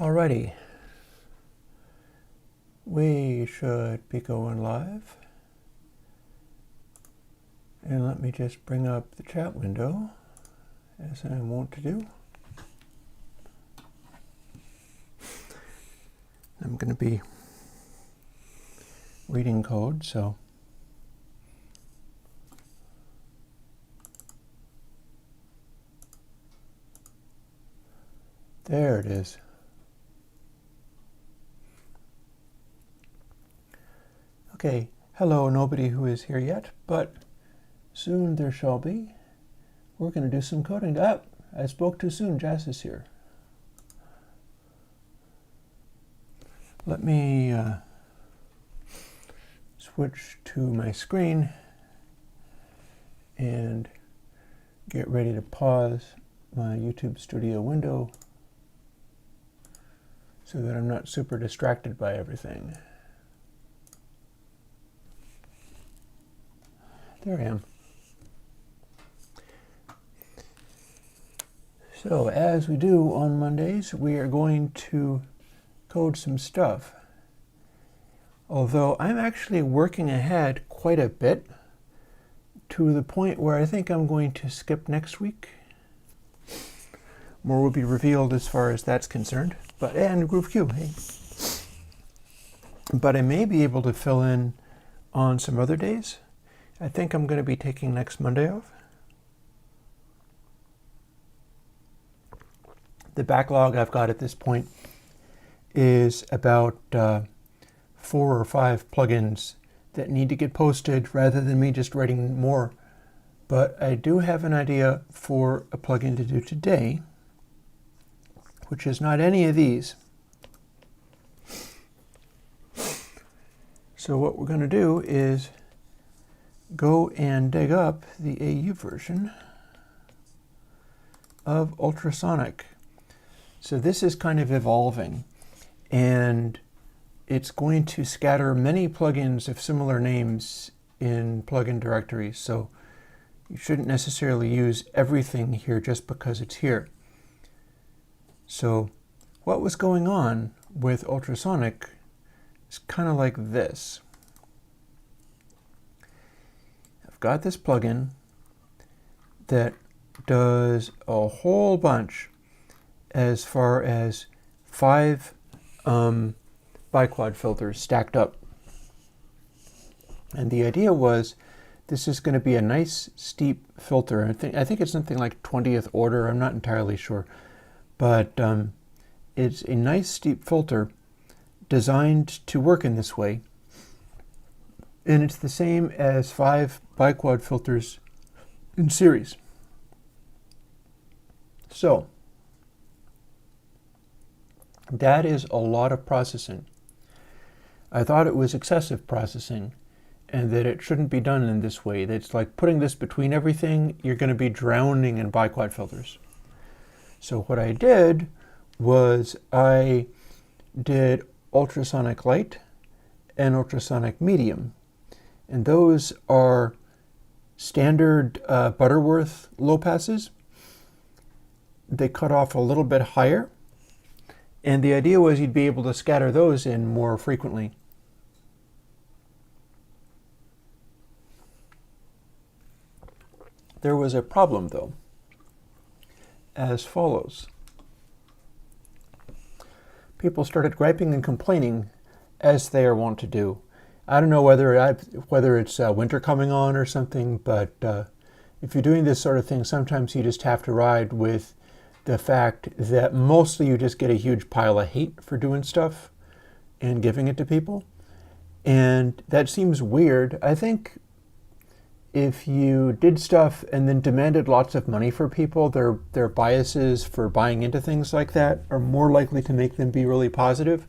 Alrighty, we should be going live. And let me just bring up the chat window, as I want to do. I'm going to be reading code, so there it is. Okay, hello, nobody who is here yet, but soon there shall be. We're going to do some coding. Ah, I spoke too soon. Jess is here. Let me switch to my screen and get ready to pause my YouTube Studio window so that I'm not super distracted by everything. There I am. So, as we do on Mondays, we are going to code some stuff. Although I'm actually working ahead quite a bit to the point where I think I'm going to skip next week. More will be revealed as far as that's concerned. And GrooveQ, hey. But I may be able to fill in on some other days. I think I'm going to be taking next Monday off. The backlog I've got at this point is about 4 or 5 plugins that need to get posted rather than me just writing more. But I do have an idea for a plugin to do today, which is not any of these. So what we're going to do is go and dig up the AU version of Ultrasonic. So this is kind of evolving, and it's going to scatter many plugins of similar names in plugin directories. So you shouldn't necessarily use everything here just because it's here. So what was going on with Ultrasonic is kind of like this. Got this plugin that does a whole bunch as far as 5 biquad filters stacked up. And the idea was this is going to be a nice steep filter. I think it's something like 20th order. I'm not entirely sure. But it's a nice steep filter designed to work in this way. And it's the same as 5 biquad filters in series. So that is a lot of processing. I thought it was excessive processing and that it shouldn't be done in this way. It's like putting this between everything, you're going to be drowning in biquad filters. So what I did was I did Ultrasonic Light and Ultrasonic Medium. And those are standard Butterworth low passes. They cut off a little bit higher. And the idea was you'd be able to scatter those in more frequently. There was a problem though, as follows. People started griping and complaining, as they are wont to do. I don't know whether it's winter coming on or something, but if you're doing this sort of thing, sometimes you just have to ride with the fact that mostly you just get a huge pile of hate for doing stuff and giving it to people. And that seems weird. I think if you did stuff and then demanded lots of money for people, their biases for buying into things like that are more likely to make them be really positive.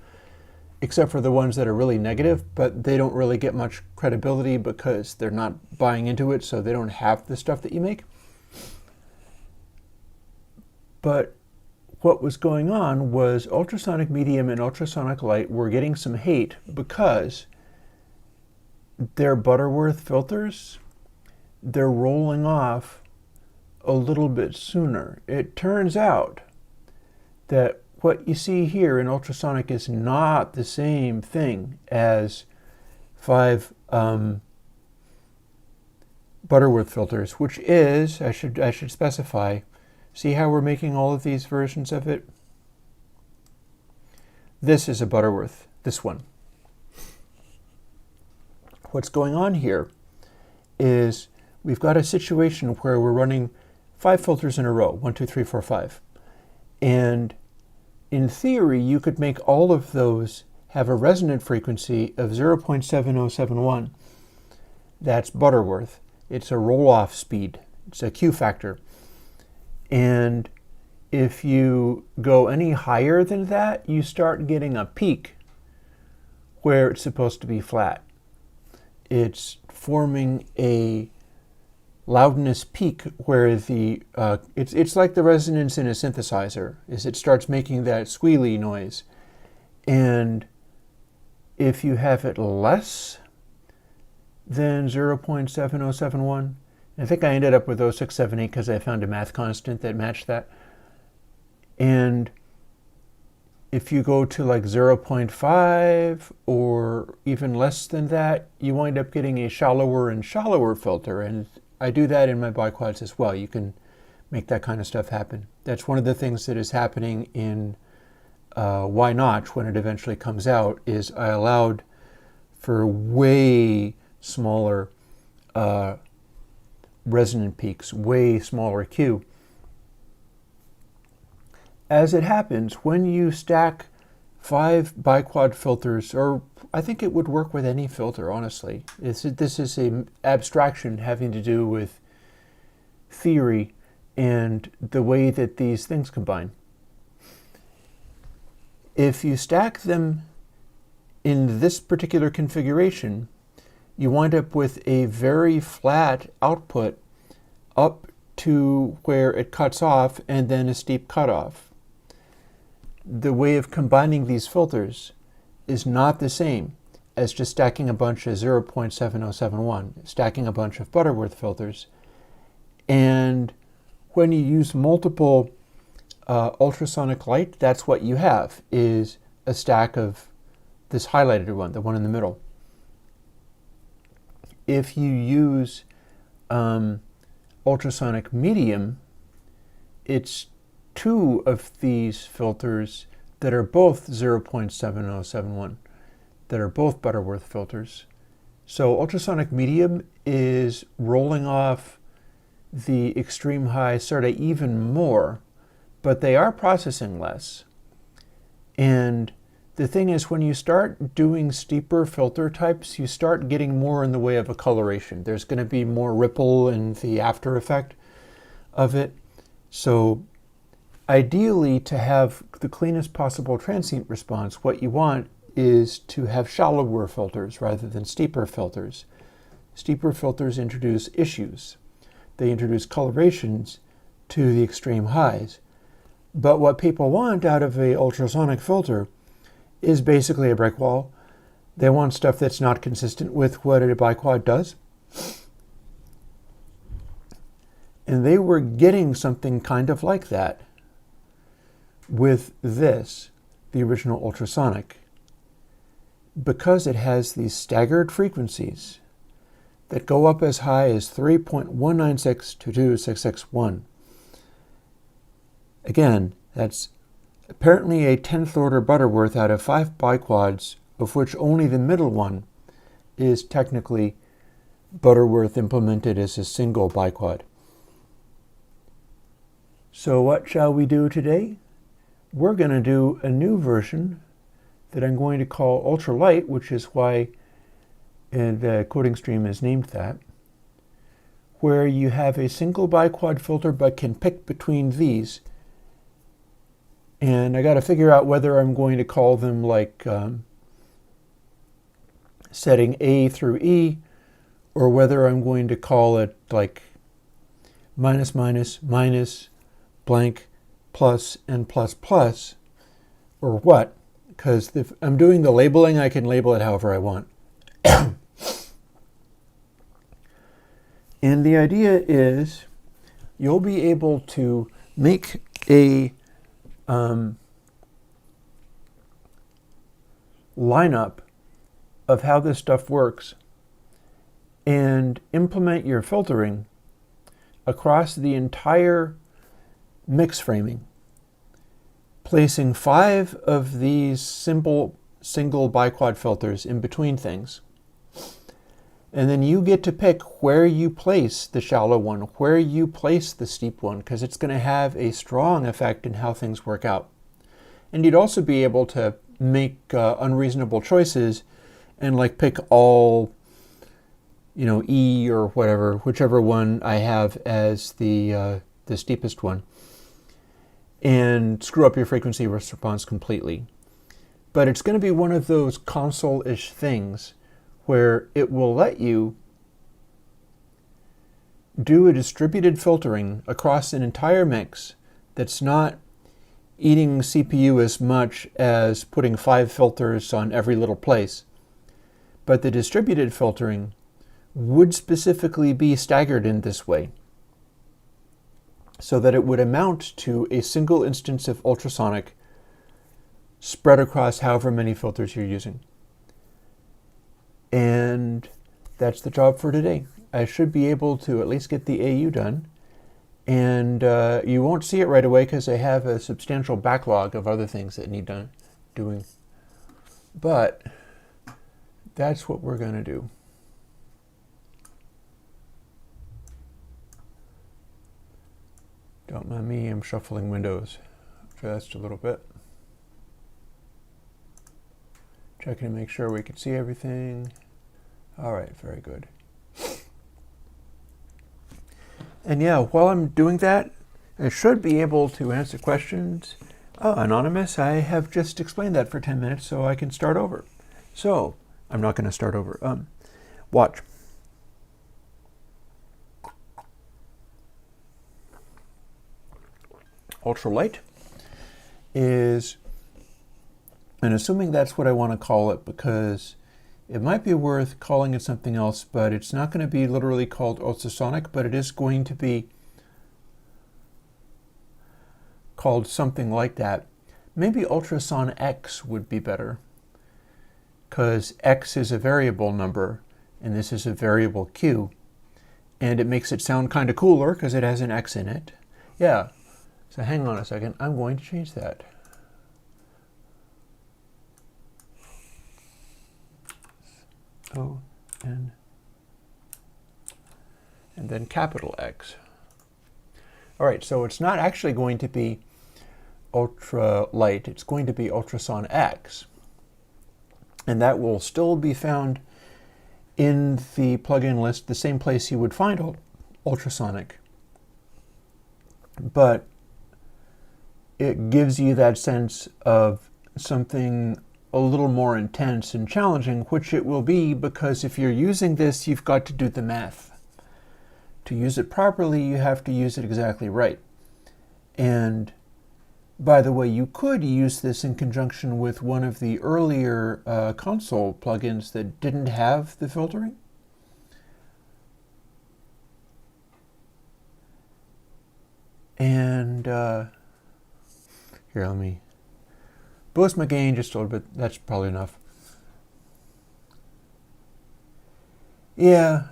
Except for the ones that are really negative, but they don't really get much credibility because they're not buying into it, so they don't have the stuff that you make. But what was going on was Ultrasonic Medium and Ultrasonic Light were getting some hate because their Butterworth filters, they're rolling off a little bit sooner. It turns out that what you see here in ultrasonic is not the same thing as 5 Butterworth filters, which is, I should specify, see how we're making all of these versions of it? This is a Butterworth, this one. What's going on here is we've got a situation where we're running 5 filters in a row, 1, 2, 3, 4, 5. And in theory, you could make all of those have a resonant frequency of 0.7071. That's Butterworth. It's a roll-off speed. It's a Q factor. And if you go any higher than that, you start getting a peak where it's supposed to be flat. It's forming a loudness peak where the it's like the resonance in a synthesizer, is it starts making that squealy noise. And if you have it less than 0.7071, I think I ended up with 0678 because I found a math constant that matched that. And if you go to like 0.5 or even less than that, you wind up getting a shallower and shallower filter. And I do that in my biquads as well. You can make that kind of stuff happen. That's one of the things that is happening in Why Notch when it eventually comes out, is I allowed for way smaller resonant peaks, way smaller Q. As it happens, when you stack 5 biquad filters, or I think it would work with any filter, honestly. This is an abstraction having to do with theory and the way that these things combine. If you stack them in this particular configuration, you wind up with a very flat output up to where it cuts off and then a steep cutoff. The way of combining these filters is not the same as just stacking a bunch of 0.7071, stacking a bunch of Butterworth filters. And when you use multiple ultrasonic light, that's what you have, is a stack of this highlighted one, the one in the middle. If you use ultrasonic medium, it's 2 of these filters that are both 0.7071, that are both Butterworth filters. So ultrasonic medium is rolling off the extreme high sort of even more, but they are processing less. And the thing is, when you start doing steeper filter types, you start getting more in the way of a coloration. There's going to be more ripple in the after effect of it. So ideally, to have the cleanest possible transient response, what you want is to have shallower filters rather than steeper filters. Steeper filters introduce issues. They introduce colorations to the extreme highs. But what people want out of an ultrasonic filter is basically a brick wall. They want stuff that's not consistent with what a biquad does. And they were getting something kind of like that with this, the original ultrasonic, because it has these staggered frequencies that go up as high as 3.196 to 2661. Again, that's apparently a 10th order Butterworth out of 5 biquads, of which only the middle one is technically Butterworth implemented as a single biquad. So what shall we do today? We're going to do a new version that I'm going to call ultralight, which is why the coding stream is named that, where you have a single biquad filter but can pick between these. And I got to figure out whether I'm going to call them like setting A through E, or whether I'm going to call it like minus, minus, minus, blank, plus, and plus, plus, or what. Because if I'm doing the labeling, I can label it however I want. And the idea is you'll be able to make a lineup of how this stuff works and implement your filtering across the entire mix framing, placing 5 of these simple single biquad filters in between things. And then you get to pick where you place the shallow one, where you place the steep one, because it's going to have a strong effect in how things work out. And you'd also be able to make unreasonable choices and like pick all, E or whatever, whichever one I have as the steepest one, and screw up your frequency response completely. But it's going to be one of those console-ish things where it will let you do a distributed filtering across an entire mix that's not eating CPU as much as putting 5 filters on every little place. But the distributed filtering would specifically be staggered in this way, so that it would amount to a single instance of ultrasonic spread across however many filters you're using. And that's the job for today. I should be able to at least get the AU done. And you won't see it right away because I have a substantial backlog of other things that need doing. But that's what we're going to do. Don't mind me, I'm shuffling windows just a little bit. Checking to make sure we can see everything. All right, very good. And yeah, while I'm doing that, I should be able to answer questions. Oh, Anonymous, I have just explained that for 10 minutes, so I can start over. So, I'm not going to start over. Watch. Ultralight is, and assuming that's what I want to call it, because it might be worth calling it something else, but it's not going to be literally called ultrasonic, but it is going to be called something like that. Maybe UltrasonX would be better, because X is a variable number, and this is a variable Q, and it makes it sound kind of cooler because it has an X in it. Yeah, so hang on a second, I'm going to change that. O-N, and then capital X. All right, so it's not actually going to be ultralight, it's going to be UltrasonX. And that will still be found in the plugin list, the same place you would find ultrasonic. But it gives you that sense of something a little more intense and challenging, which it will be, because if you're using this, you've got to do the math. To use it properly, you have to use it exactly right. And by the way, you could use this in conjunction with one of the earlier console plugins that didn't have the filtering. And here, let me boost my gain just a little bit. That's probably enough. Yeah,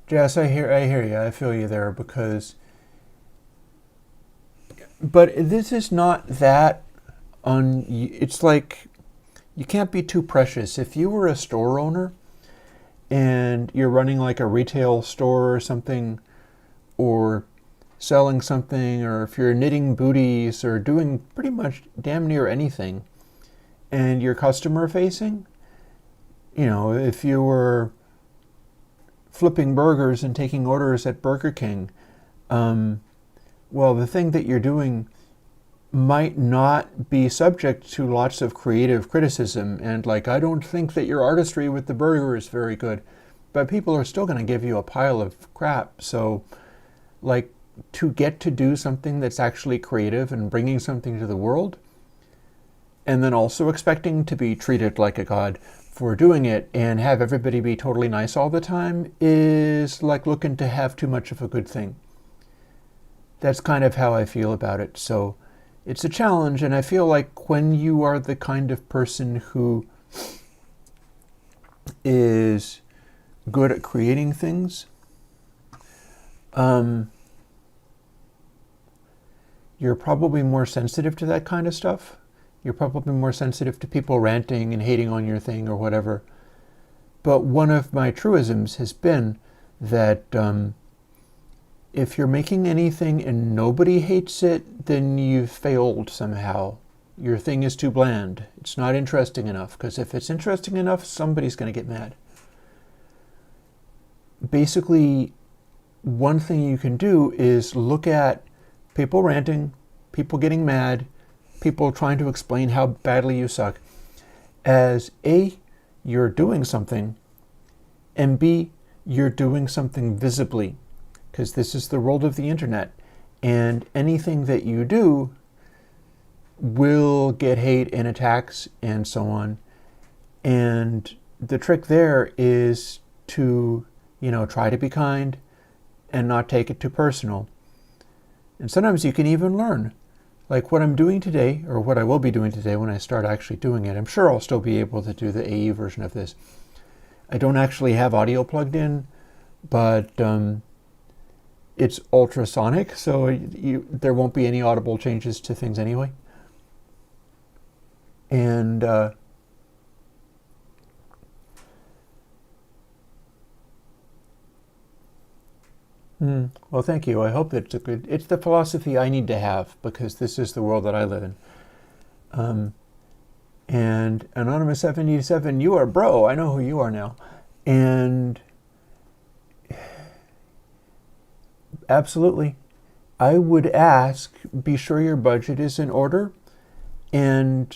Jess, I hear you. I feel you there, because, but this is not that it's like, you can't be too precious. If you were a store owner and you're running like a retail store or something, or selling something, or if you're knitting booties or doing pretty much damn near anything, and you're customer facing, if you were flipping burgers and taking orders at Burger King, well, the thing that you're doing might not be subject to lots of creative criticism, and like, I don't think that your artistry with the burger is very good, but people are still going to give you a pile of crap. So like, to get to do something that's actually creative and bringing something to the world, and then also expecting to be treated like a god for doing it and have everybody be totally nice all the time, is like looking to have too much of a good thing. That's kind of how I feel about it. So it's a challenge, and I feel like when you are the kind of person who is good at creating things. You're probably more sensitive to that kind of stuff. You're probably more sensitive to people ranting and hating on your thing or whatever. But one of my truisms has been that if you're making anything and nobody hates it, then you've failed somehow. Your thing is too bland. It's not interesting enough, because if it's interesting enough, somebody's going to get mad. Basically, one thing you can do is look at people ranting, people getting mad, people trying to explain how badly you suck as A, you're doing something, and B, you're doing something visibly, because this is the world of the internet, and anything that you do will get hate and attacks and so on. And the trick there is to, try to be kind and not take it too personal. And sometimes you can even learn. Like what I'm doing today, or what I will be doing today when I start actually doing it. I'm sure I'll still be able to do the AE version of this. I don't actually have audio plugged in, but it's ultrasonic, so there won't be any audible changes to things anyway. And well, thank you. I hope that it's the philosophy I need to have, because this is the world that I live in. And Anonymous787, you are bro. I know who you are now. And absolutely, I would ask, be sure your budget is in order, and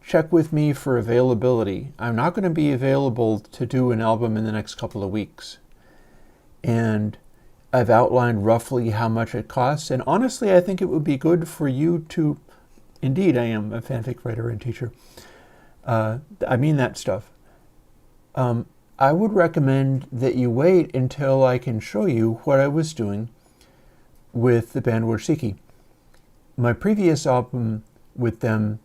check with me for availability. I'm not going to be available to do an album in the next couple of weeks. And I've outlined roughly how much it costs. And honestly, I think it would be good for you to, indeed, I am a fanfic writer and teacher. I mean that stuff. I would recommend that you wait until I can show you what I was doing with the band Worsiki. My previous album with them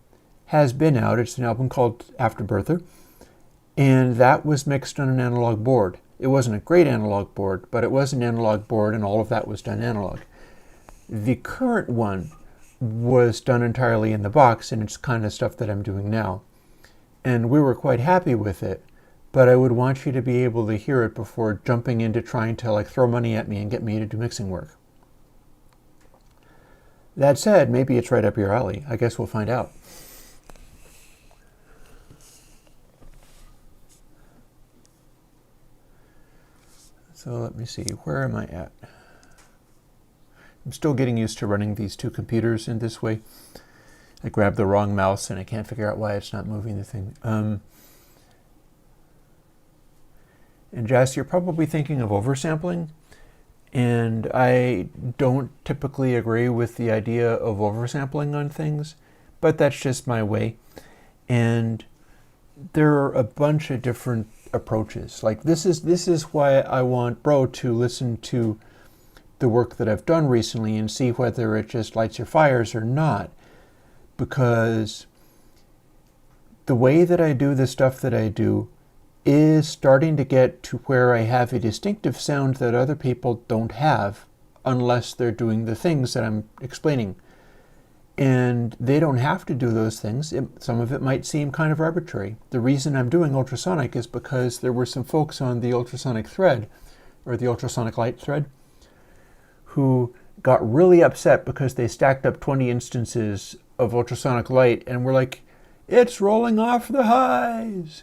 has been out. It's an album called Afterbirther, and that was mixed on an analog board. It wasn't a great analog board, but it was an analog board, and all of that was done analog. The current one was done entirely in the box, and it's kind of stuff that I'm doing now. And we were quite happy with it, but I would want you to be able to hear it before jumping into trying to throw money at me and get me to do mixing work. That said, maybe it's right up your alley. I guess we'll find out. So let me see, where am I at? I'm still getting used to running these two computers in this way. I grabbed the wrong mouse and I can't figure out why it's not moving the thing. And Jess, you're probably thinking of oversampling, and I don't typically agree with the idea of oversampling on things, but that's just my way. And there are a bunch of different approaches. Like this is why I want Bro to listen to the work that I've done recently and see whether it just lights your fires or not. Because the way that I do the stuff that I do is starting to get to where I have a distinctive sound that other people don't have unless they're doing the things that I'm explaining. And they don't have to do those things. Some of it might seem kind of arbitrary. The reason I'm doing ultrasonic is because there were some folks on the ultrasonic thread, or the ultrasonic light thread, who got really upset because they stacked up 20 instances of ultrasonic light and were like, it's rolling off the highs.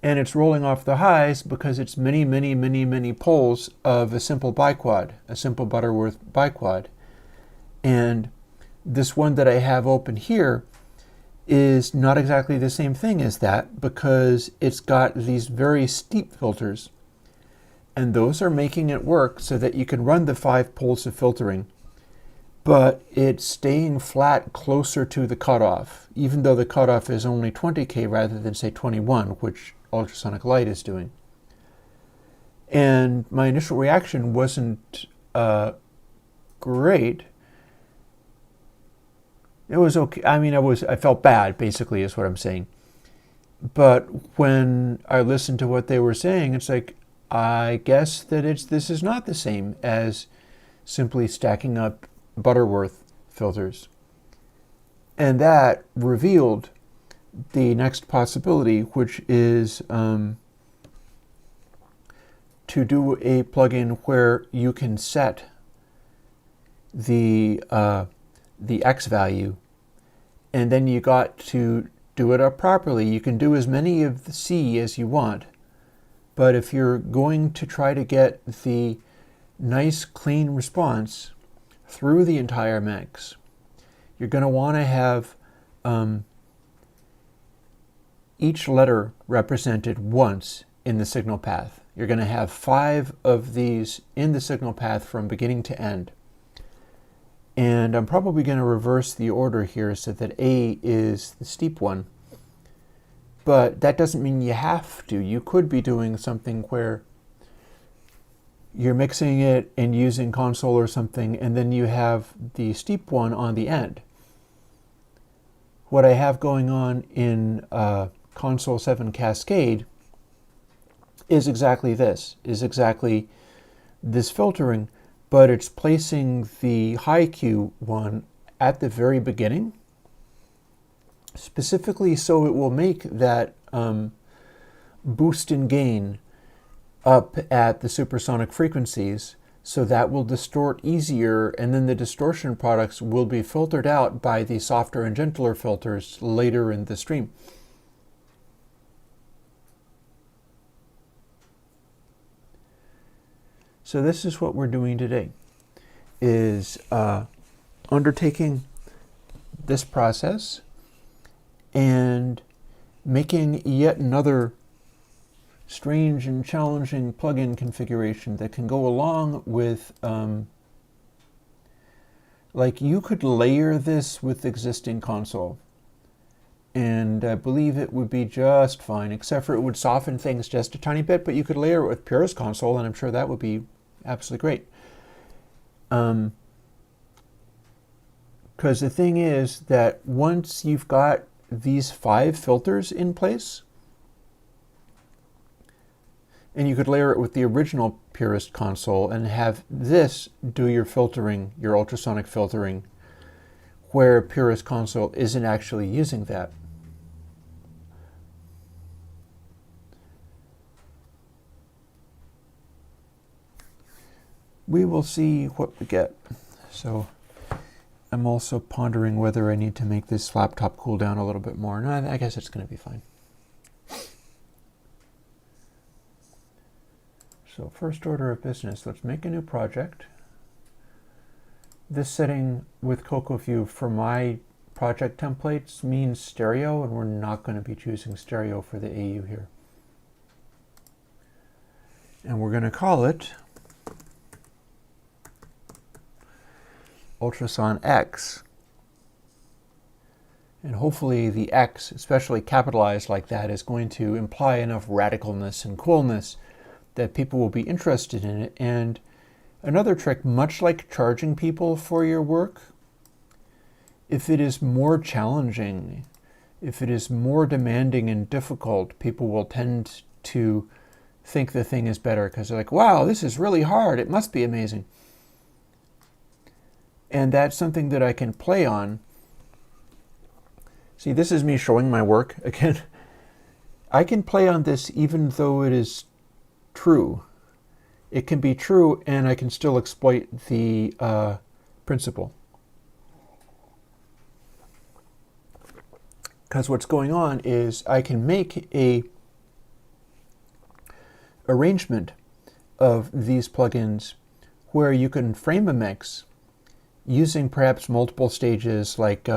And it's rolling off the highs because it's many, many, many, many poles of a simple biquad, a simple Butterworth biquad. And this one that I have open here is not exactly the same thing as that, because it's got these very steep filters. And those are making it work so that you can run the 5 poles of filtering, but it's staying flat closer to the cutoff, even though the cutoff is only 20K rather than, say, 21, which ultrasonic light is doing. And my initial reaction wasn't great. It was okay. I mean, I felt bad, basically, is what I'm saying. But when I listened to what they were saying, it's like, I guess that this is not the same as simply stacking up Butterworth filters. And that revealed the next possibility, which is to do a plugin where you can set the X value, and then you got to do it up properly. You can do as many of the C as you want, but if you're going to try to get the nice clean response through the entire mix, you're going to want to have each letter represented once in the signal path. You're going to have 5 of these in the signal path from beginning to end. And I'm probably going to reverse the order here so that A is the steep one. But that doesn't mean you have to. You could be doing something where you're mixing it and using console or something, and then you have the steep one on the end. What I have going on in Console 7 Cascade is exactly this, filtering, but it's placing the high Q one at the very beginning, specifically so it will make that boost in gain up at the supersonic frequencies, so that will distort easier, and then the distortion products will be filtered out by the softer and gentler filters later in the stream. So this is what we're doing today, is undertaking this process and making yet another strange and challenging plugin configuration that can go along with, like, you could layer this with existing console, and I believe it would be just fine, except for it would soften things just a tiny bit, but you could layer it with Purist console, and I'm sure that would be absolutely great. Because the thing is that once you've got these 5 filters in place, and you could layer it with the original Purist console and have this do your filtering, your ultrasonic filtering, where Purist console isn't actually using that. We will see what we get. So I'm also pondering whether I need to make this laptop cool down a little bit more. No, I guess it's going to be fine. So first order of business, let's make a new project. This setting with CocoaView for my project templates means stereo, and we're not going to be choosing stereo for the AU here. And we're going to call it UltrasonX. And hopefully the X, especially capitalized like that, is going to imply enough radicalness and coolness that people will be interested in it. And another trick, much like charging people for your work, if it is more challenging, if it is more demanding and difficult, people will tend to think the thing is better because they're like, wow, this is really hard, it must be amazing. And that's something that I can play on. See, this is me showing my work again. I can play on this even though it is true. It can be true and I can still exploit the principle. Because what's going on is I can make a arrangement of these plugins where you can frame a mix using perhaps multiple stages, like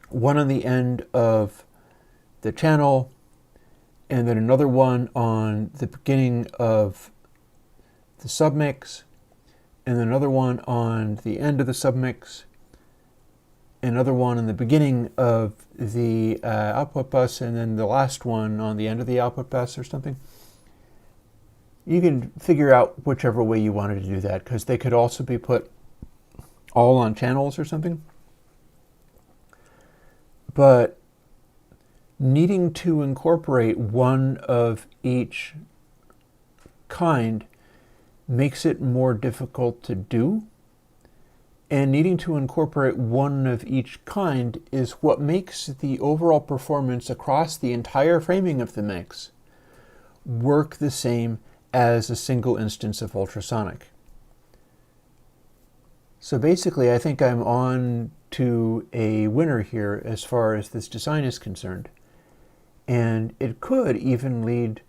one on the end of the channel, and then another one on the beginning of the submix, and then another one on the end of the submix, another one in the beginning of the output bus, and then the last one on the end of the output bus or something. You can figure out whichever way you wanted to do that, because they could also be put all on channels or something. But Needing to incorporate one of each kind makes it more difficult to do. And needing to incorporate one of each kind is what makes the overall performance across the entire framing of the mix work the same as a single instance of ultrasonic. So basically, I think I'm on to a winner here as far as this design is concerned. And it could even lead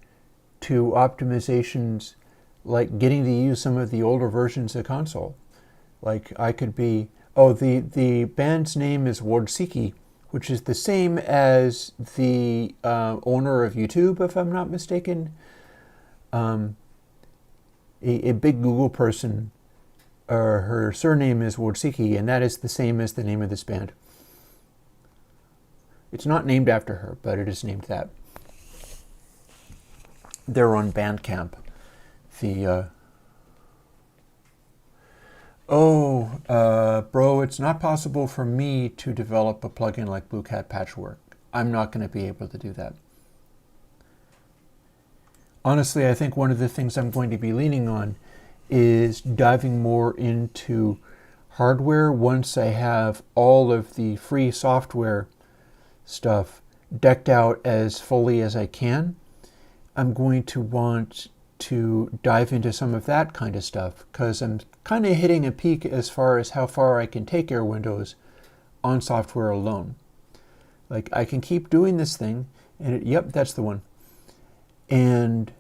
to optimizations like getting to use some of the older versions of console. Like I could be, oh, the band's name is Wardsiki, which is the same as the owner of YouTube, if I'm not mistaken. A big Google person, her surname is Wardsiki, and that is the same as the name of this band. It's not named after her, but it is named that. They're on Bandcamp. Bro, it's not possible for me to develop a plugin like Blue Cat Patchwork. I'm not going to be able to do that. Honestly, I think one of the things I'm going to be leaning on is diving more into hardware once I have all of the free software stuff decked out as fully as I can. I'm going to want to dive into some of that kind of stuff because I'm kind of hitting a peak as far as how far I can take Airwindows on software alone. Like I can keep doing this thing and yep, that's the one. And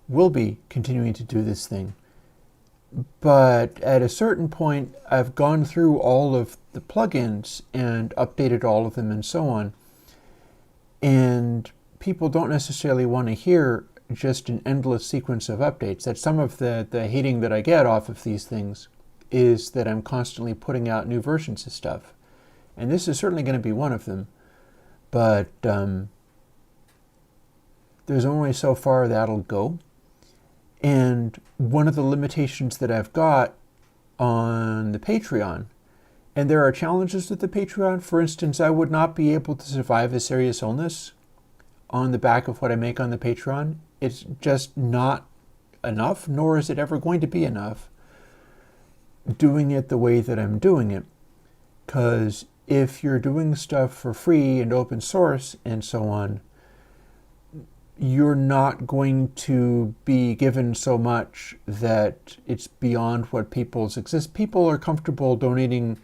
will be continuing to do this thing. But at a certain point, I've gone through all of the plugins and updated all of them and so on. And people don't necessarily want to hear just an endless sequence of updates. That's some of the hating that I get off of these things is that I'm constantly putting out new versions of stuff. And this is certainly going to be one of them. But there's only so far that'll go. And one of the limitations that I've got on the Patreon, and there are challenges with the Patreon. For instance, I would not be able to survive a serious illness on the back of what I make on the Patreon. It's just not enough, nor is it ever going to be enough doing it the way that I'm doing it. Because if you're doing stuff for free and open source and so on, you're not going to be given so much that it's beyond what people's exist. People are comfortable donating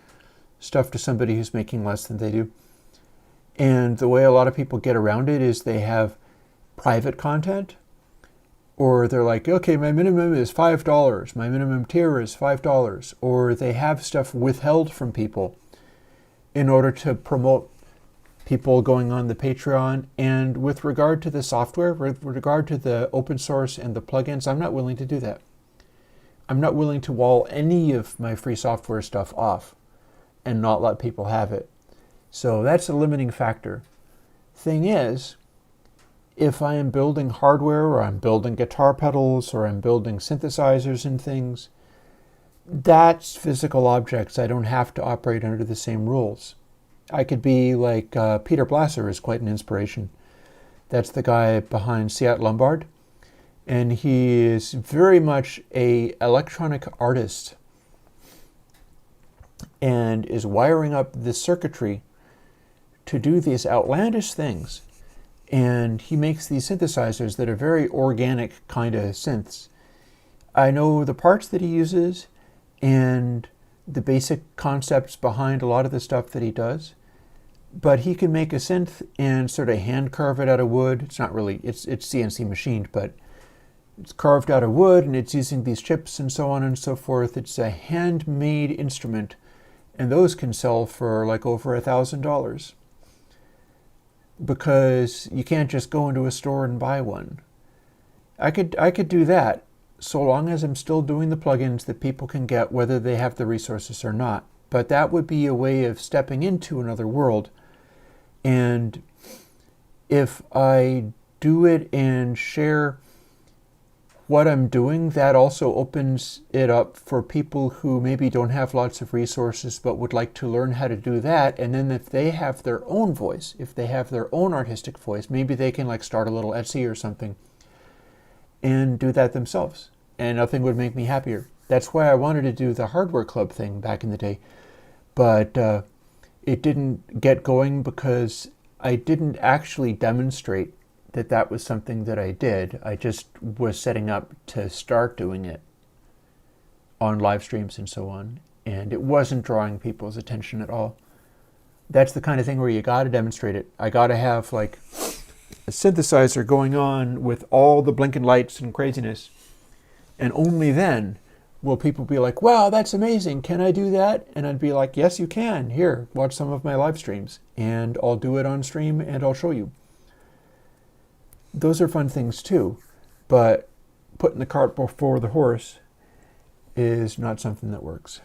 stuff to somebody who's making less than they do. And the way a lot of people get around it is they have private content, or they're like, okay, my minimum is $5, my minimum tier is $5, or they have stuff withheld from people in order to promote people going on the Patreon. And with regard to the software, with regard to the open source and the plugins, I'm not willing to do that. I'm not willing to wall any of my free software stuff off and not let people have it. So that's a limiting factor. Thing is, if I am building hardware or I'm building guitar pedals or I'm building synthesizers and things, that's physical objects. I don't have to operate under the same rules. I could be like Peter Blasser is quite an inspiration. That's the guy behind Seat Lombard. And he is very much an electronic artist and is wiring up the circuitry to do these outlandish things. And he makes these synthesizers that are very organic kind of synths. I know the parts that he uses and the basic concepts behind a lot of the stuff that he does, but he can make a synth and sort of hand carve it out of wood. It's not really, it's CNC machined, but it's carved out of wood and it's using these chips and so on and so forth. It's a handmade instrument, and those can sell for like over $1,000 because you can't just go into a store and buy one. I could do that so long as I'm still doing the plugins that people can get whether they have the resources or not. But that would be a way of stepping into another world. And if I do it and share what I'm doing, that also opens it up for people who maybe don't have lots of resources but would like to learn how to do that. And then if they have their own voice, if they have their own artistic voice, maybe they can like start a little Etsy or something and do that themselves. And nothing would make me happier. That's why I wanted to do the hardware club thing back in the day. But it didn't get going because I didn't actually demonstrate that that was something that I did. I just was setting up to start doing it on live streams and so on. And it wasn't drawing people's attention at all. That's the kind of thing where you got to demonstrate it. I got to have like a synthesizer going on with all the blinking lights and craziness. And only then will people be like, wow, that's amazing. Can I do that? And I'd be like, yes, you can. Here, watch some of my live streams. And I'll do it on stream and I'll show you. Those are fun things too, but putting the cart before the horse is not something that works.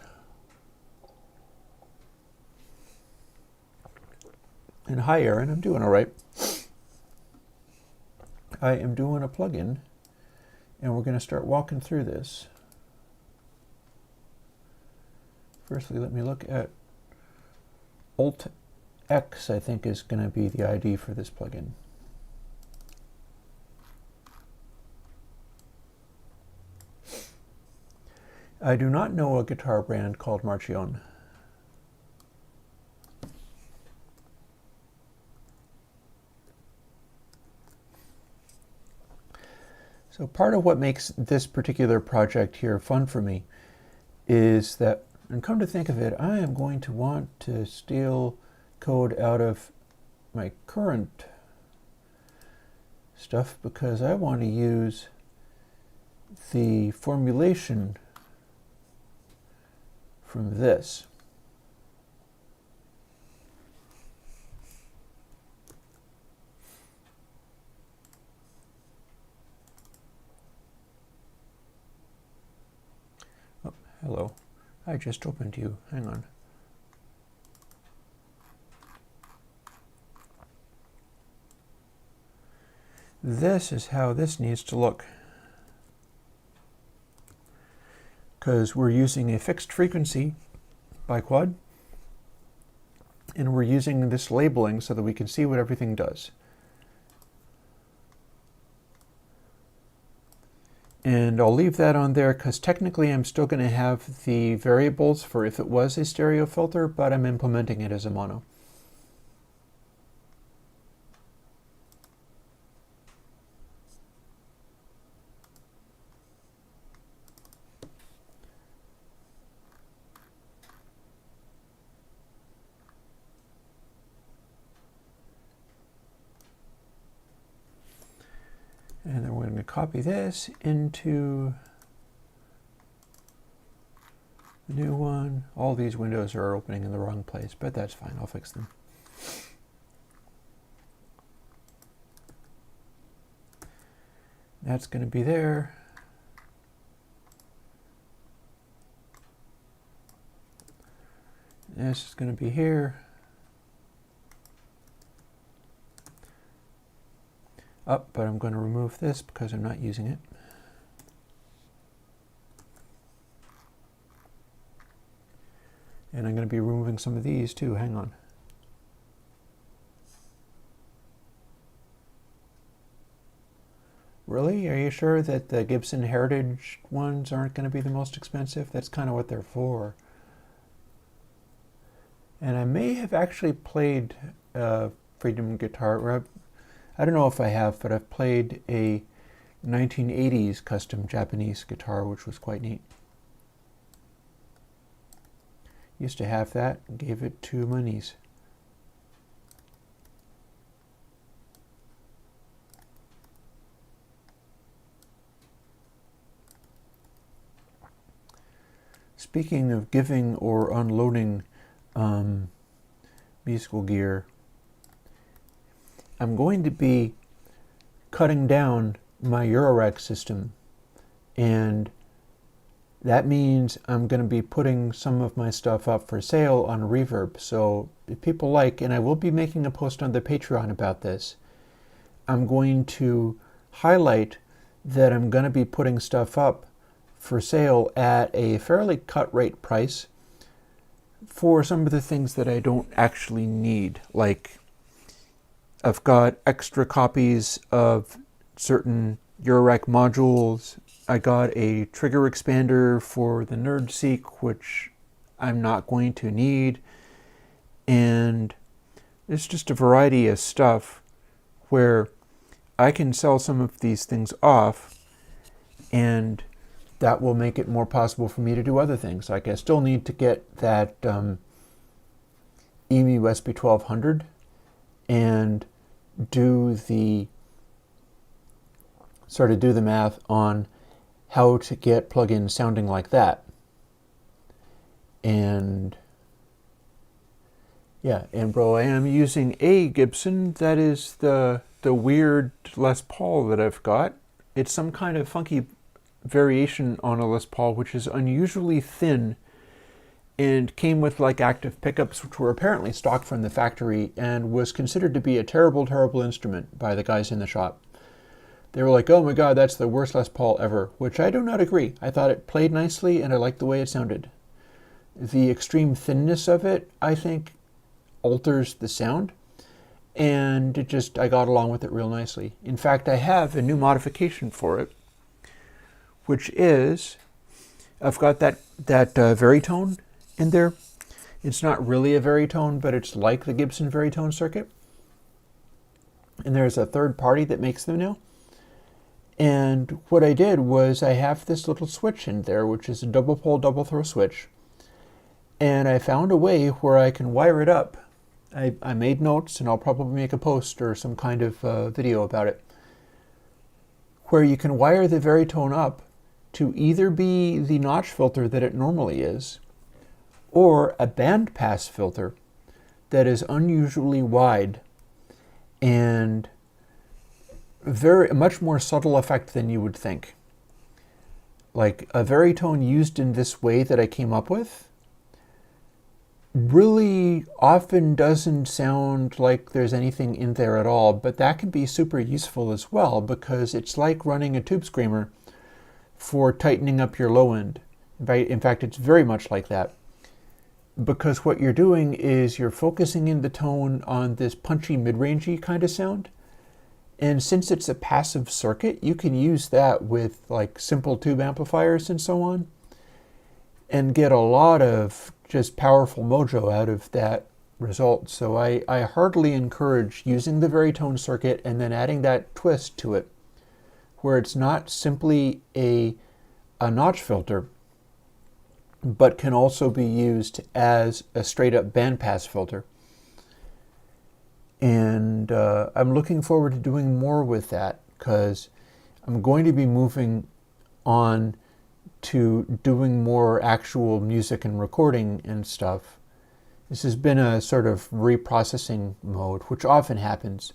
And hi, Aaron, I'm doing all right. I am doing a plugin, and we're going to start walking through this. Firstly, let me look at UltrasonX, I think is going to be the ID for this plugin. I do not know a guitar brand called Marchion. So part of what makes this particular project here fun for me is that, and come to think of it, I am going to want to steal code out of my current stuff because I want to use the formulation from this. Oh, hello. I just opened you. Hang on. This is how this needs to look. Because we're using a fixed frequency biquad, and we're using this labeling so that we can see what everything does. And I'll leave that on there because technically I'm still going to have the variables for if it was a stereo filter, but I'm implementing it as a mono. And then we're going to copy this into the new one. All these windows are opening in the wrong place, but that's fine. I'll fix them. That's going to be there. This is going to be here. But I'm going to remove this because I'm not using it. And I'm going to be removing some of these too. Hang on. Really? Are you sure that the Gibson Heritage ones aren't going to be the most expensive? That's kind of what they're for. And I may have actually played Freedom guitar, or I don't know if I have, but I've played a 1980s custom Japanese guitar, which was quite neat. Used to have that, gave it to my niece. Speaking of giving or unloading musical gear, I'm going to be cutting down my Eurorack system, and that means I'm going to be putting some of my stuff up for sale on Reverb. So if people like, and I will be making a post on the Patreon about this, I'm going to highlight that I'm going to be putting stuff up for sale at a fairly cut rate price for some of the things that I don't actually need. Like, I've got extra copies of certain Eurorack modules. I got a trigger expander for the NerdSeek, which I'm not going to need. And it's just a variety of stuff where I can sell some of these things off, and that will make it more possible for me to do other things. Like, I still need to get that EMU SP1200 and do the math on how to get plugins sounding like that. And yeah, and bro, I am using a Gibson. That is the weird Les Paul that I've got. It's some kind of funky variation on a Les Paul, which is unusually thin and came with like active pickups, which were apparently stock from the factory and was considered to be a terrible, terrible instrument by the guys in the shop. They were like, oh my God, that's the worst Les Paul ever, which I do not agree. I thought it played nicely and I liked the way it sounded. The extreme thinness of it, I think, alters the sound, and I got along with it real nicely. In fact, I have a new modification for it, which is, I've got that Veritone in there. It's not really a Veritone, but it's like the Gibson Veritone circuit. And there's a third party that makes them now. And what I did was I have this little switch in there, which is a double pole, double throw switch. And I found a way where I can wire it up. I made notes, and I'll probably make a post or some kind of video about it, where you can wire the Veritone up to either be the notch filter that it normally is, or a bandpass filter that is unusually wide and a much more subtle effect than you would think. Like, a Veritone used in this way that I came up with really often doesn't sound like there's anything in there at all, but that can be super useful as well, because it's like running a tube screamer for tightening up your low end. In fact, it's very much like that, because what you're doing is you're focusing in the tone on this punchy mid-rangey kind of sound. And since it's a passive circuit, you can use that with like simple tube amplifiers and so on, and get a lot of just powerful mojo out of that result. So I heartily encourage using the Veritone circuit and then adding that twist to it, where it's not simply a notch filter, but can also be used as a straight up bandpass filter. And I'm looking forward to doing more with that, because I'm going to be moving on to doing more actual music and recording and stuff. This has been a sort of reprocessing mode, which often happens,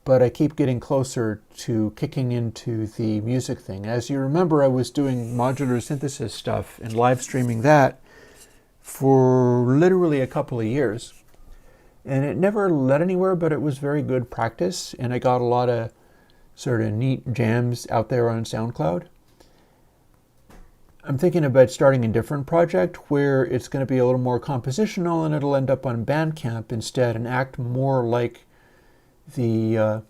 but I keep getting closer to kicking into the music thing. As you remember, I was doing modular synthesis stuff and live streaming that for literally a couple of years. And it never led anywhere, but it was very good practice, and I got a lot of sort of neat jams out there on SoundCloud. I'm thinking about starting a different project where it's going to be a little more compositional, and it'll end up on Bandcamp instead and act more like the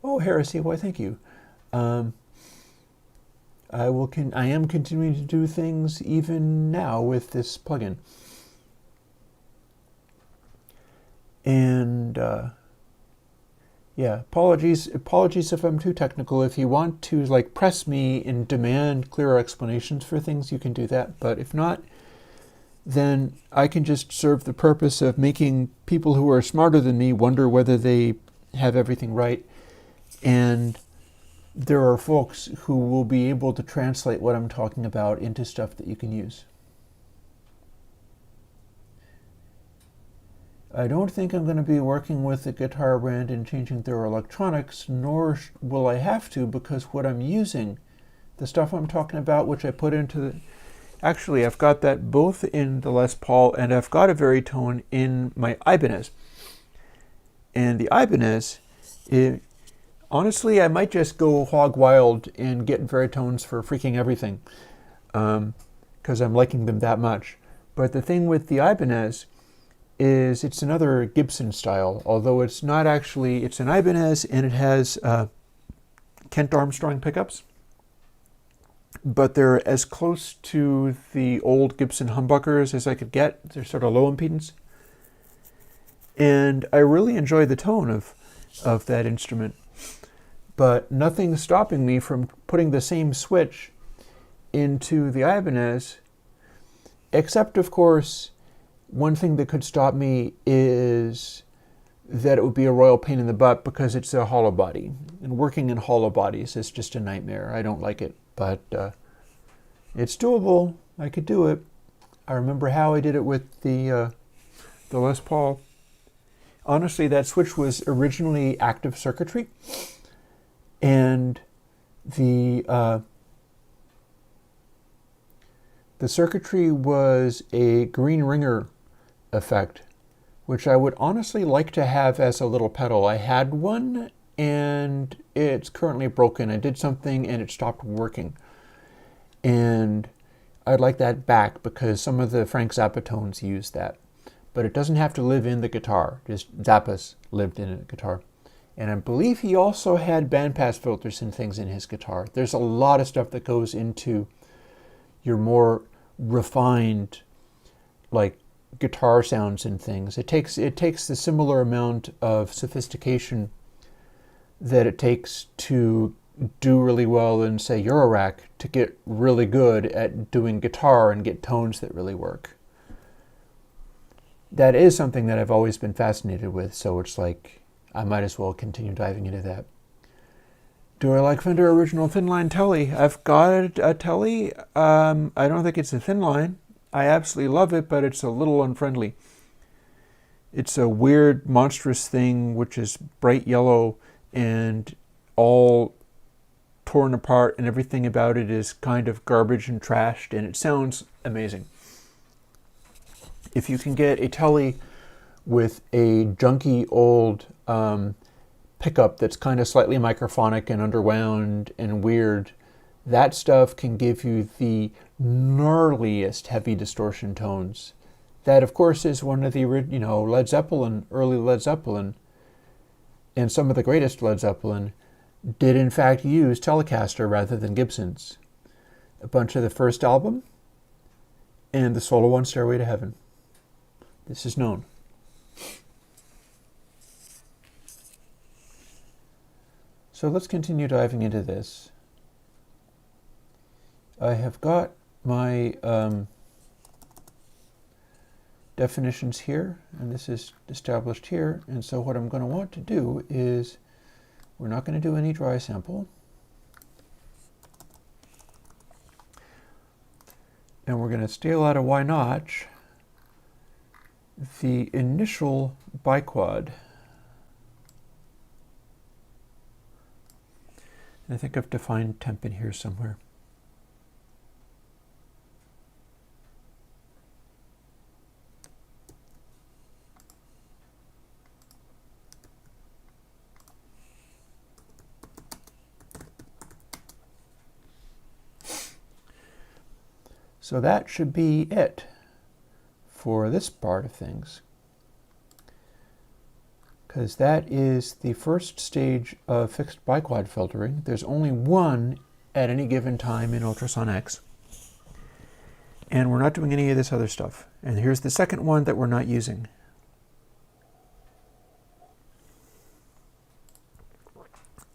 oh, Heresy, why thank you. I am continuing to do things even now with this plugin. And yeah, apologies if I'm too technical. If you want to like press me and demand clearer explanations for things, you can do that. But if not, then I can just serve the purpose of making people who are smarter than me wonder whether they have everything right. And there are folks who will be able to translate what I'm talking about into stuff that you can use. I don't think I'm going to be working with a guitar brand and changing their electronics, nor will I have to, because what I'm using, the stuff I'm talking about, which I put into the... Actually, I've got that both in the Les Paul, and I've got a Veritone in my Ibanez. And the Ibanez, Honestly, I might just go hog wild and get Veritones for freaking everything, because I'm liking them that much. But the thing with the Ibanez is it's another Gibson style, although it's not actually, it's an Ibanez and it has Kent Armstrong pickups, but they're as close to the old Gibson humbuckers as I could get. They're sort of low impedance. And I really enjoy the tone of that instrument. But nothing's stopping me from putting the same switch into the Ibanez, except, of course, one thing that could stop me is that it would be a royal pain in the butt because it's a hollow body. And working in hollow bodies is just a nightmare. I don't like it, but it's doable. I could do it. I remember how I did it with the Les Paul. Honestly, that switch was originally active circuitry, and the circuitry was a green ringer effect, which I would honestly like to have as a little pedal. I had one, and it's currently broken. I did something, and it stopped working. And I'd like that back because some of the Frank Zappa tones use that. But it doesn't have to live in the guitar. Just Zappa's lived in a guitar. And I believe he also had bandpass filters and things in his guitar. There's a lot of stuff that goes into your more refined, like, guitar sounds and things. It takes the similar amount of sophistication that it takes to do really well in, say, Eurorack to get really good at doing guitar and get tones that really work. That is something that I've always been fascinated with, so it's like I might as well continue diving into that. Do I like Fender Original Thinline Telly? I've got a Telly. I don't think it's a thin line. I absolutely love it, but it's a little unfriendly. It's a weird, monstrous thing which is bright yellow and all torn apart, and everything about it is kind of garbage and trashed, and it sounds amazing. If you can get a Telly with a junky old pickup that's kind of slightly microphonic and underwound and weird, that stuff can give you the gnarliest heavy distortion tones. That, of course, is one of the, Led Zeppelin, early Led Zeppelin, and some of the greatest Led Zeppelin did in fact use Telecaster rather than Gibsons. A bunch of the first album and the solo on Stairway to Heaven. This is known. So let's continue diving into this. I have got my definitions here, and this is established here. And so what I'm going to want to do is, we're not going to do any dry sample. And we're going to scale out of Y notch the initial biquad. And I think I've defined temp in here somewhere. So that should be it for this part of things, because that is the first stage of fixed biquad filtering. There's only one at any given time in UltrasonX, and we're not doing any of this other stuff. And here's the second one that we're not using.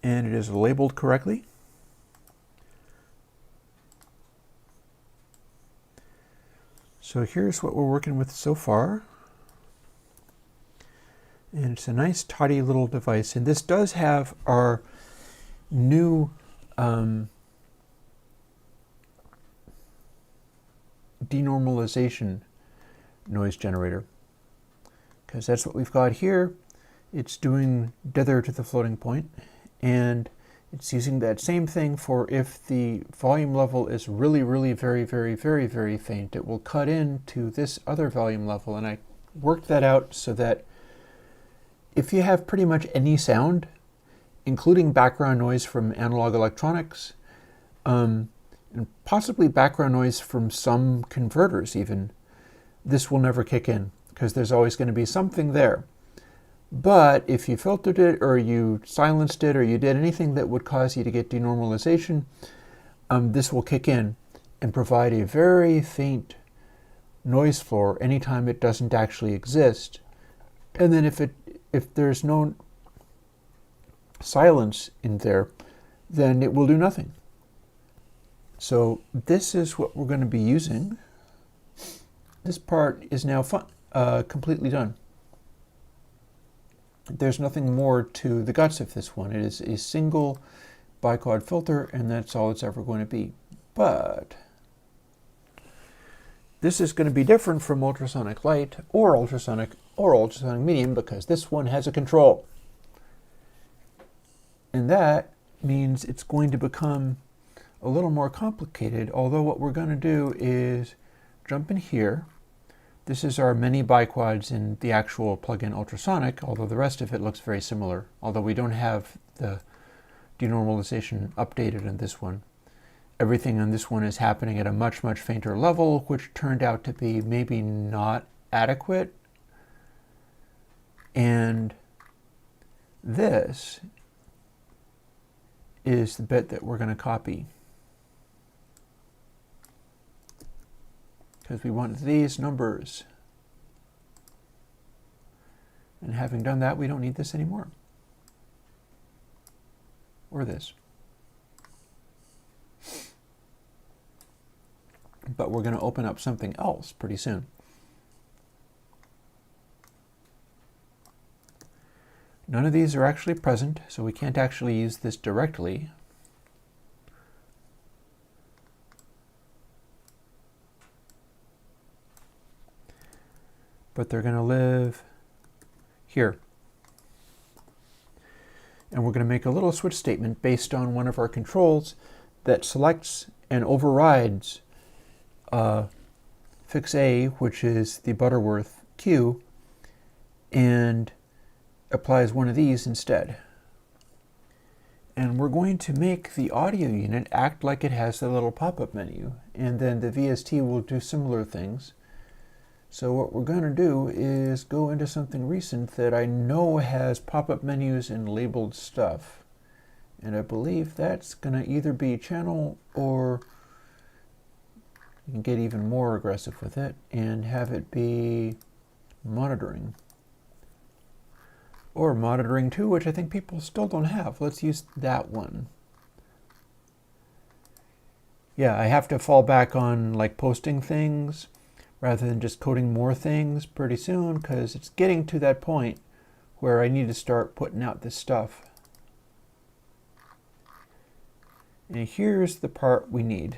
And it is labeled correctly. So here's what we're working with so far. And it's a nice, tidy little device. And this does have our new denormalization noise generator, because that's what we've got here. It's doing dither to the floating point, and it's using that same thing for if the volume level is really, really very, very, very, very faint, it will cut into this other volume level. And I worked that out so that if you have pretty much any sound including background noise from analog electronics, and possibly background noise from some converters even, this will never kick in because there's always going to be something there. But if you filtered it or you silenced it or you did anything that would cause you to get denormalization, this will kick in and provide a very faint noise floor anytime it doesn't actually exist. And then if there's no silence in there, then it will do nothing. So this is what we're going to be using. This part is now completely done. There's nothing more to the guts of this one. It is a single biquad filter, and that's all it's ever going to be. But this is going to be different from ultrasonic light or ultrasonic medium because this one has a control. And that means it's going to become a little more complicated, although what we're going to do is jump in here. This is our many biquads in the actual plug-in ultrasonic, although the rest of it looks very similar, although we don't have the denormalization updated in this one. Everything on this one is happening at a much, much fainter level, which turned out to be maybe not adequate. And this is the bit that we're going to copy, because we want these numbers. And having done that, we don't need this anymore. Or this. But we're going to open up something else pretty soon. None of these are actually present, so we can't actually use this directly. But they're going to live here. And we're going to make a little switch statement based on one of our controls that selects and overrides fix A, which is the Butterworth Q, and applies one of these instead. And we're going to make the audio unit act like it has the little pop-up menu, and then the VST will do similar things. So what we're going to do is go into something recent that I know has pop-up menus and labeled stuff. And I believe that's going to either be channel, or you can get even more aggressive with it and have it be monitoring. Or monitoring 2, which I think people still don't have. Let's use that one. Yeah, I have to fall back on like posting things rather than just coding more things pretty soon, because it's getting to that point where I need to start putting out this stuff. And here's the part we need.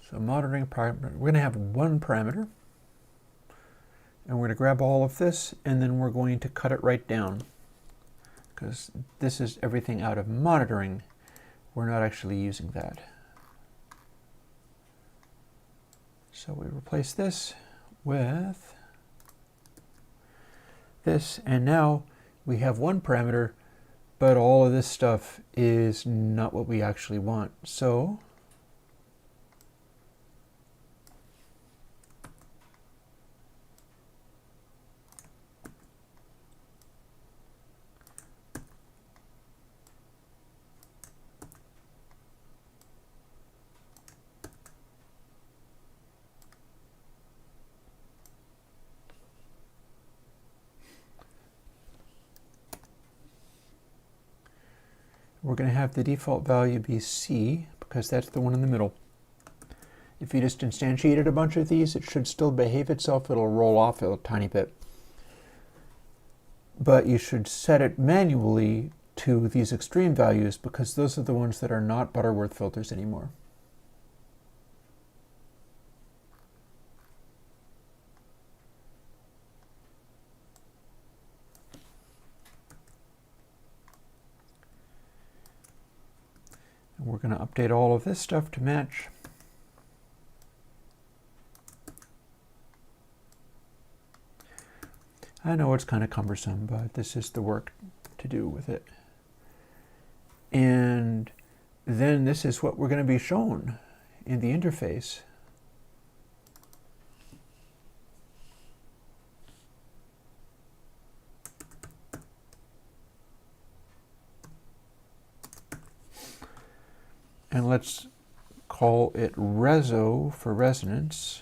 So monitoring parameter, we're going to have one parameter, and we're going to grab all of this, and then we're going to cut it right down, because this is everything out of monitoring. We're not actually using that. So we replace this with this, and now we have one parameter, but all of this stuff is not what we actually want. So we're going to have the default value be C, because that's the one in the middle. If you just instantiated a bunch of these, it should still behave itself. It'll roll off a tiny bit. But you should set it manually to these extreme values, because those are the ones that are not Butterworth filters anymore. And we're going to update all of this stuff to match. I know it's kind of cumbersome, but this is the work to do with it. And then this is what we're going to be shown in the interface. And let's call it reso for resonance.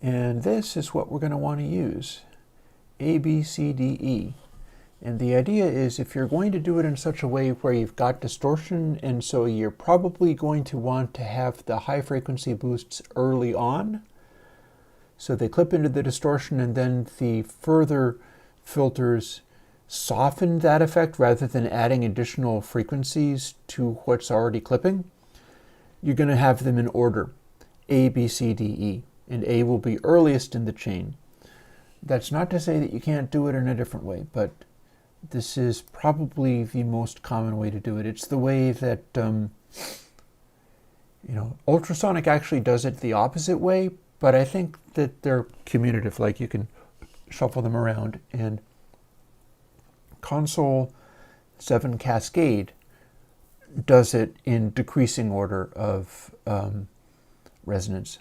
And this is what we're going to want to use, A, B, C, D, E. And the idea is if you're going to do it in such a way where you've got distortion, and so you're probably going to want to have the high frequency boosts early on, so they clip into the distortion and then the further filters soften that effect rather than adding additional frequencies to what's already clipping. You're going to have them in order, A, B, C, D, E. And A will be earliest in the chain. That's not to say that you can't do it in a different way, but this is probably the most common way to do it. It's the way that, Ultrasonic actually does it the opposite way, but I think that they're commutative, like you can shuffle them around. And Console 7 Cascade does it in decreasing order of resonance.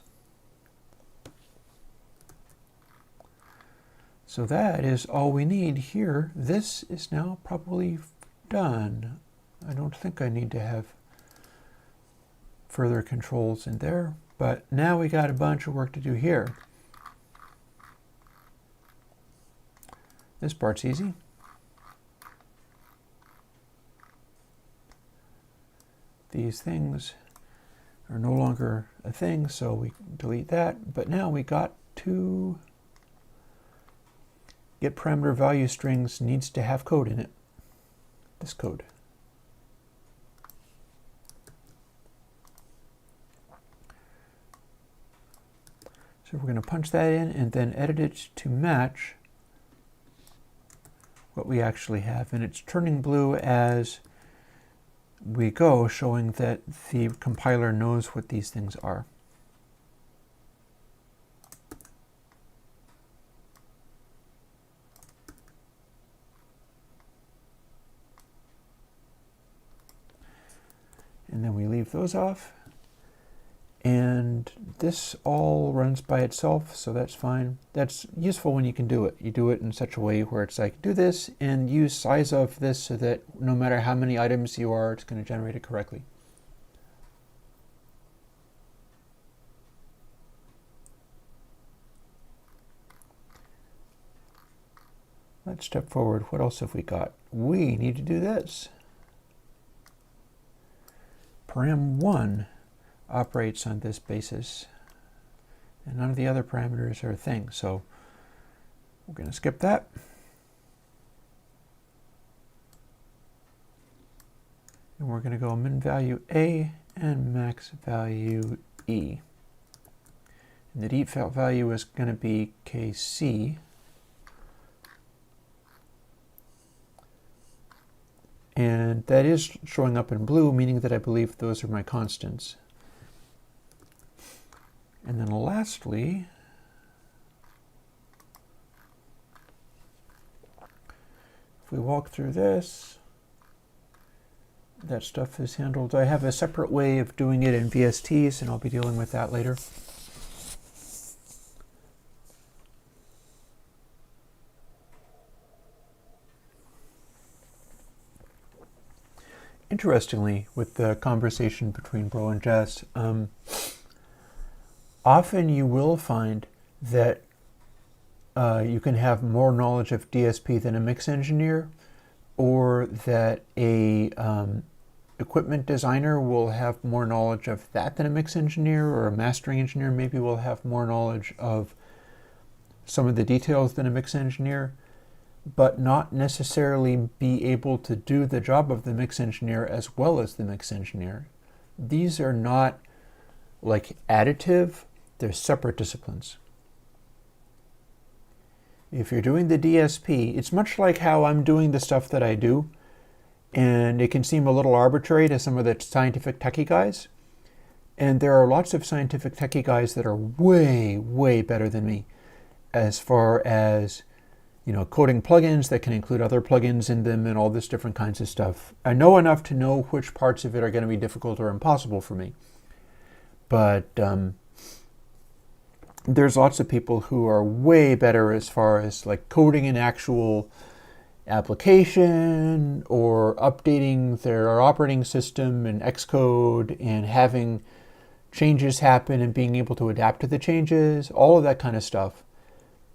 So that is all we need here. This is now probably done. I don't think I need to have further controls in there, but now we got a bunch of work to do here. This part's easy. These things are no longer a thing, so we delete that, but now we got to get parameter value strings needs to have code in it. This code. So we're going to punch that in and then edit it to match what we actually have. And it's turning blue as we go, showing that the compiler knows what these things are. And then we leave those off. And this all runs by itself, so that's fine. That's useful when you can do it. You do it in such a way where it's like, do this and use size of this so that no matter how many items you are, it's going to generate it correctly. Let's step forward. What else have we got? We need to do this. Param1 operates on this basis, and none of the other parameters are a thing, so we're going to skip that. And we're going to go min value A and max value E. And the default value is going to be KC. And that is showing up in blue, meaning that I believe those are my constants. And then lastly, if we walk through this, that stuff is handled. I have a separate way of doing it in VSTs, and I'll be dealing with that later. Interestingly, with the conversation between Bro and Jess, often you will find that you can have more knowledge of DSP than a mix engineer, or that a equipment designer will have more knowledge of that than a mix engineer, or a mastering engineer maybe will have more knowledge of some of the details than a mix engineer. but not necessarily be able to do the job of the mix engineer as well as the mix engineer. These are not like additive, they're separate disciplines. If you're doing the DSP, it's much like how I'm doing the stuff that I do, and it can seem a little arbitrary to some of the scientific techie guys. And there are lots of scientific techie guys that are way, way better than me as far as, coding plugins that can include other plugins in them and all this different kinds of stuff. I know enough to know which parts of it are going to be difficult or impossible for me. But there's lots of people who are way better as far as like coding an actual application or updating their operating system in Xcode and having changes happen and being able to adapt to the changes, all of that kind of stuff.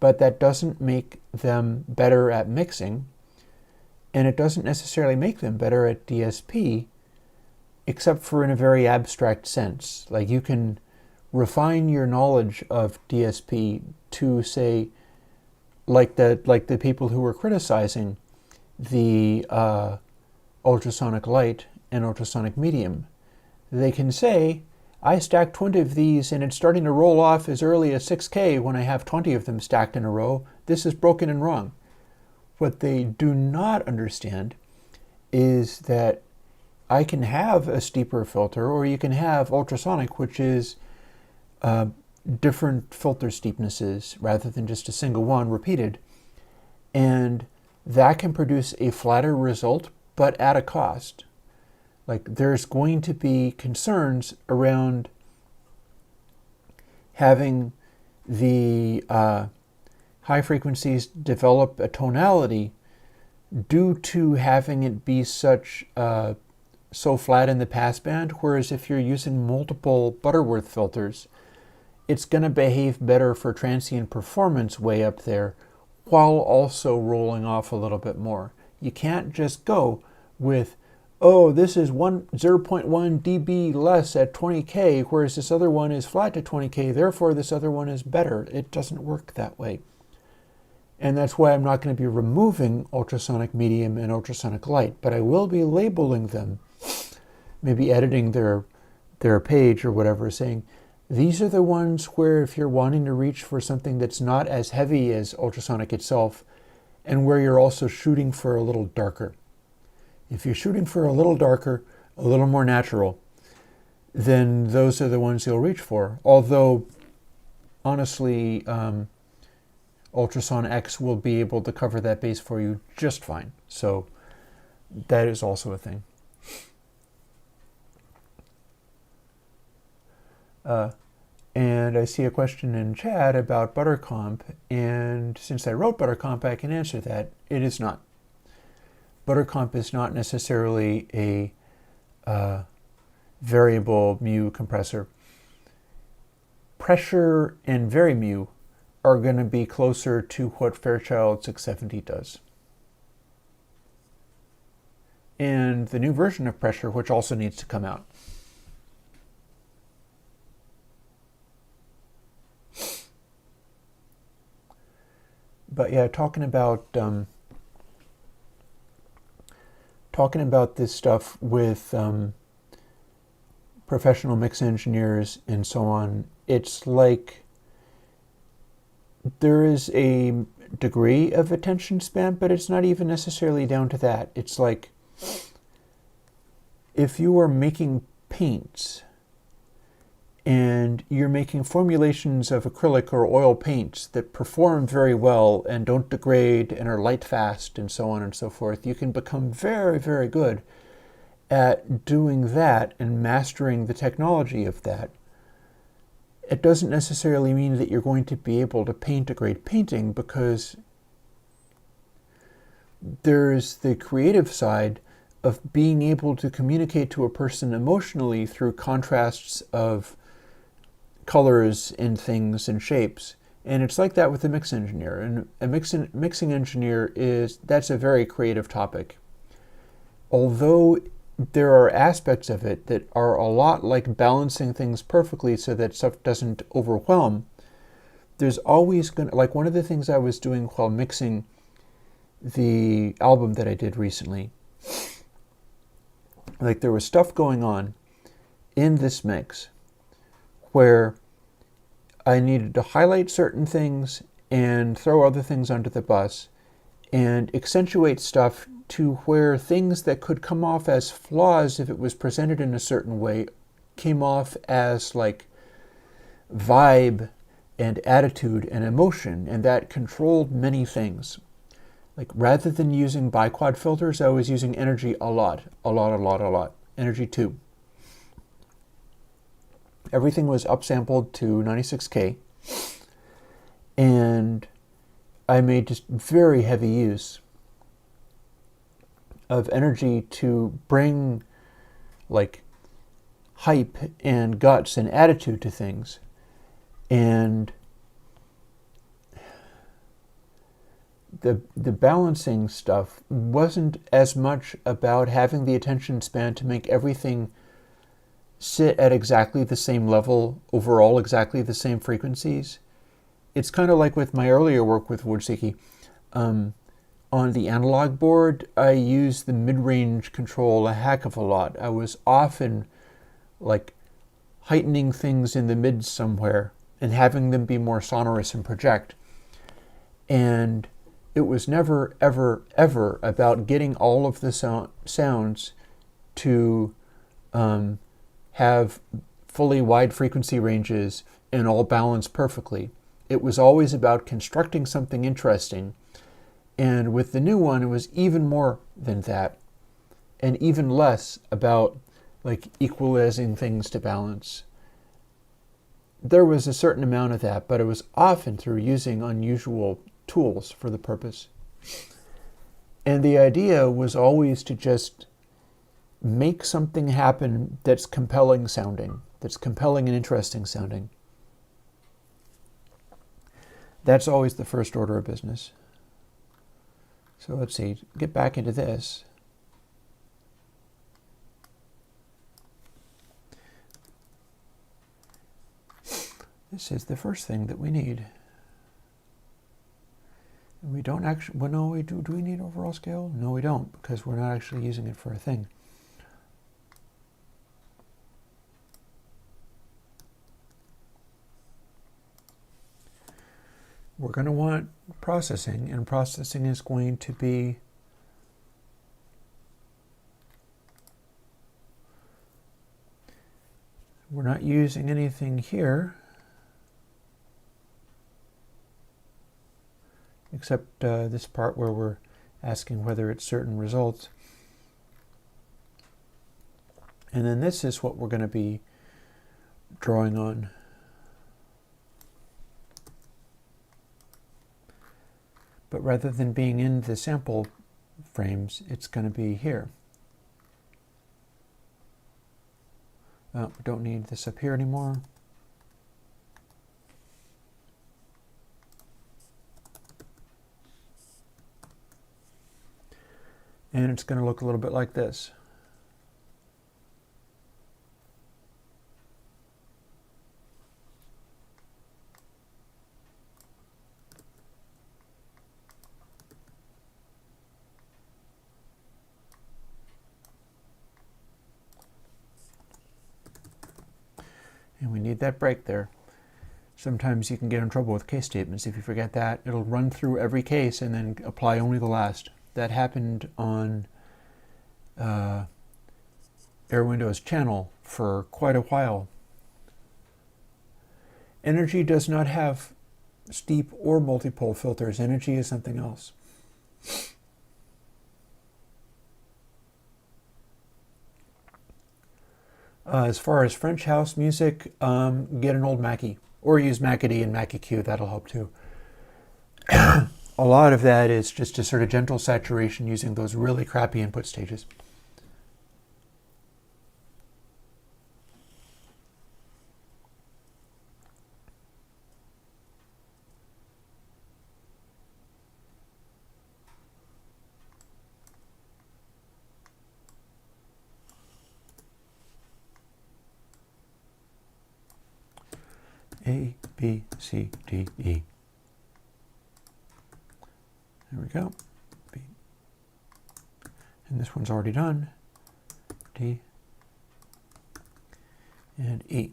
But that doesn't make them better at mixing, and it doesn't necessarily make them better at DSP, except for in a very abstract sense. Like you can refine your knowledge of DSP to say, like the people who were criticizing the ultrasonic light and ultrasonic medium. They can say, I stacked 20 of these and it's starting to roll off as early as 6K when I have 20 of them stacked in a row. This is broken and wrong. What they do not understand is that I can have a steeper filter, or you can have ultrasonic, which is different filter steepnesses rather than just a single one repeated. And that can produce a flatter result, but at a cost. Like there's going to be concerns around having the high frequencies develop a tonality due to having it be so flat in the passband, whereas if you're using multiple Butterworth filters, it's going to behave better for transient performance way up there while also rolling off a little bit more. You can't just go with, oh, this is 0.1 dB less at 20K, whereas this other one is flat to 20K, therefore this other one is better. It doesn't work that way. And that's why I'm not going to be removing ultrasonic medium and ultrasonic light, but I will be labeling them, maybe editing their page or whatever, saying, these are the ones where if you're wanting to reach for something that's not as heavy as ultrasonic itself, and where you're also shooting for a little darker. If you're shooting for a little darker, a little more natural, then those are the ones you'll reach for. Although, honestly, UltrasonX will be able to cover that base for you just fine. So that is also a thing. And I see a question in chat about ButterComp, and since I wrote ButterComp, I can answer that. It is not. ButterComp is not necessarily a variable mu compressor. Pressure and vari-mu are going to be closer to what Fairchild 670 does. And the new version of pressure, which also needs to come out. But yeah, talking about this stuff with professional mix engineers and so on, it's like there is a degree of attention span, but it's not even necessarily down to that. It's like if you are making paints and you're making formulations of acrylic or oil paints that perform very well and don't degrade and are light fast and so on and so forth, you can become very, very good at doing that and mastering the technology of that. It doesn't necessarily mean that you're going to be able to paint a great painting, because there's the creative side of being able to communicate to a person emotionally through contrasts of colors and things and shapes. And it's like that with a mix engineer. And a mixing engineer that's a very creative topic. Although there are aspects of it that are a lot like balancing things perfectly so that stuff doesn't overwhelm, there's always like one of the things I was doing while mixing the album that I did recently, like there was stuff going on in this mix where I needed to highlight certain things and throw other things under the bus and accentuate stuff to where things that could come off as flaws if it was presented in a certain way came off as like vibe and attitude and emotion, and that controlled many things. Like rather than using biquad filters, I was using energy a lot. Energy 2. Everything was upsampled to 96K, and I made just very heavy use of energy to bring like hype and guts and attitude to things. And the balancing stuff wasn't as much about having the attention span to make everything sit at exactly the same level, overall exactly the same frequencies. It's kind of like with my earlier work with Wojcicki. On the analog board, I used the mid-range control a heck of a lot. I was often like heightening things in the mids somewhere and having them be more sonorous and project. And it was never, ever, ever about getting all of the sounds to have fully wide frequency ranges and all balanced perfectly. It was always about constructing something interesting. And with the new one, it was even more than that, and even less about like equalizing things to balance. There was a certain amount of that, but it was often through using unusual tools for the purpose. And the idea was always to just make something happen that's compelling sounding, that's compelling and interesting sounding. That's always the first order of business. So let's see, get back into this. This is the first thing that we need. And we don't actually, well, no, we do. Do we need overall scale? No, we don't, because we're not actually using it for a thing. We're going to want processing, and processing is going to be we're not using anything here except this part where we're asking whether it's certain results. And then this is what we're going to be drawing on. But rather than being in the sample frames, it's going to be here. We don't need this up here anymore. And it's going to look a little bit like this. And we need that break there. Sometimes you can get in trouble with case statements. If you forget that, it'll run through every case and then apply only the last. That happened on Airwindows channel for quite a while. Energy does not have steep or multipole filters. Energy is something else. As far as French house music, get an old Mackie, or use Macadie and Mackie Q. That'll help too. A lot of that is just a sort of gentle saturation using those really crappy input stages. A, B, C, D, E. There we go. B, And this one's already done. D and E.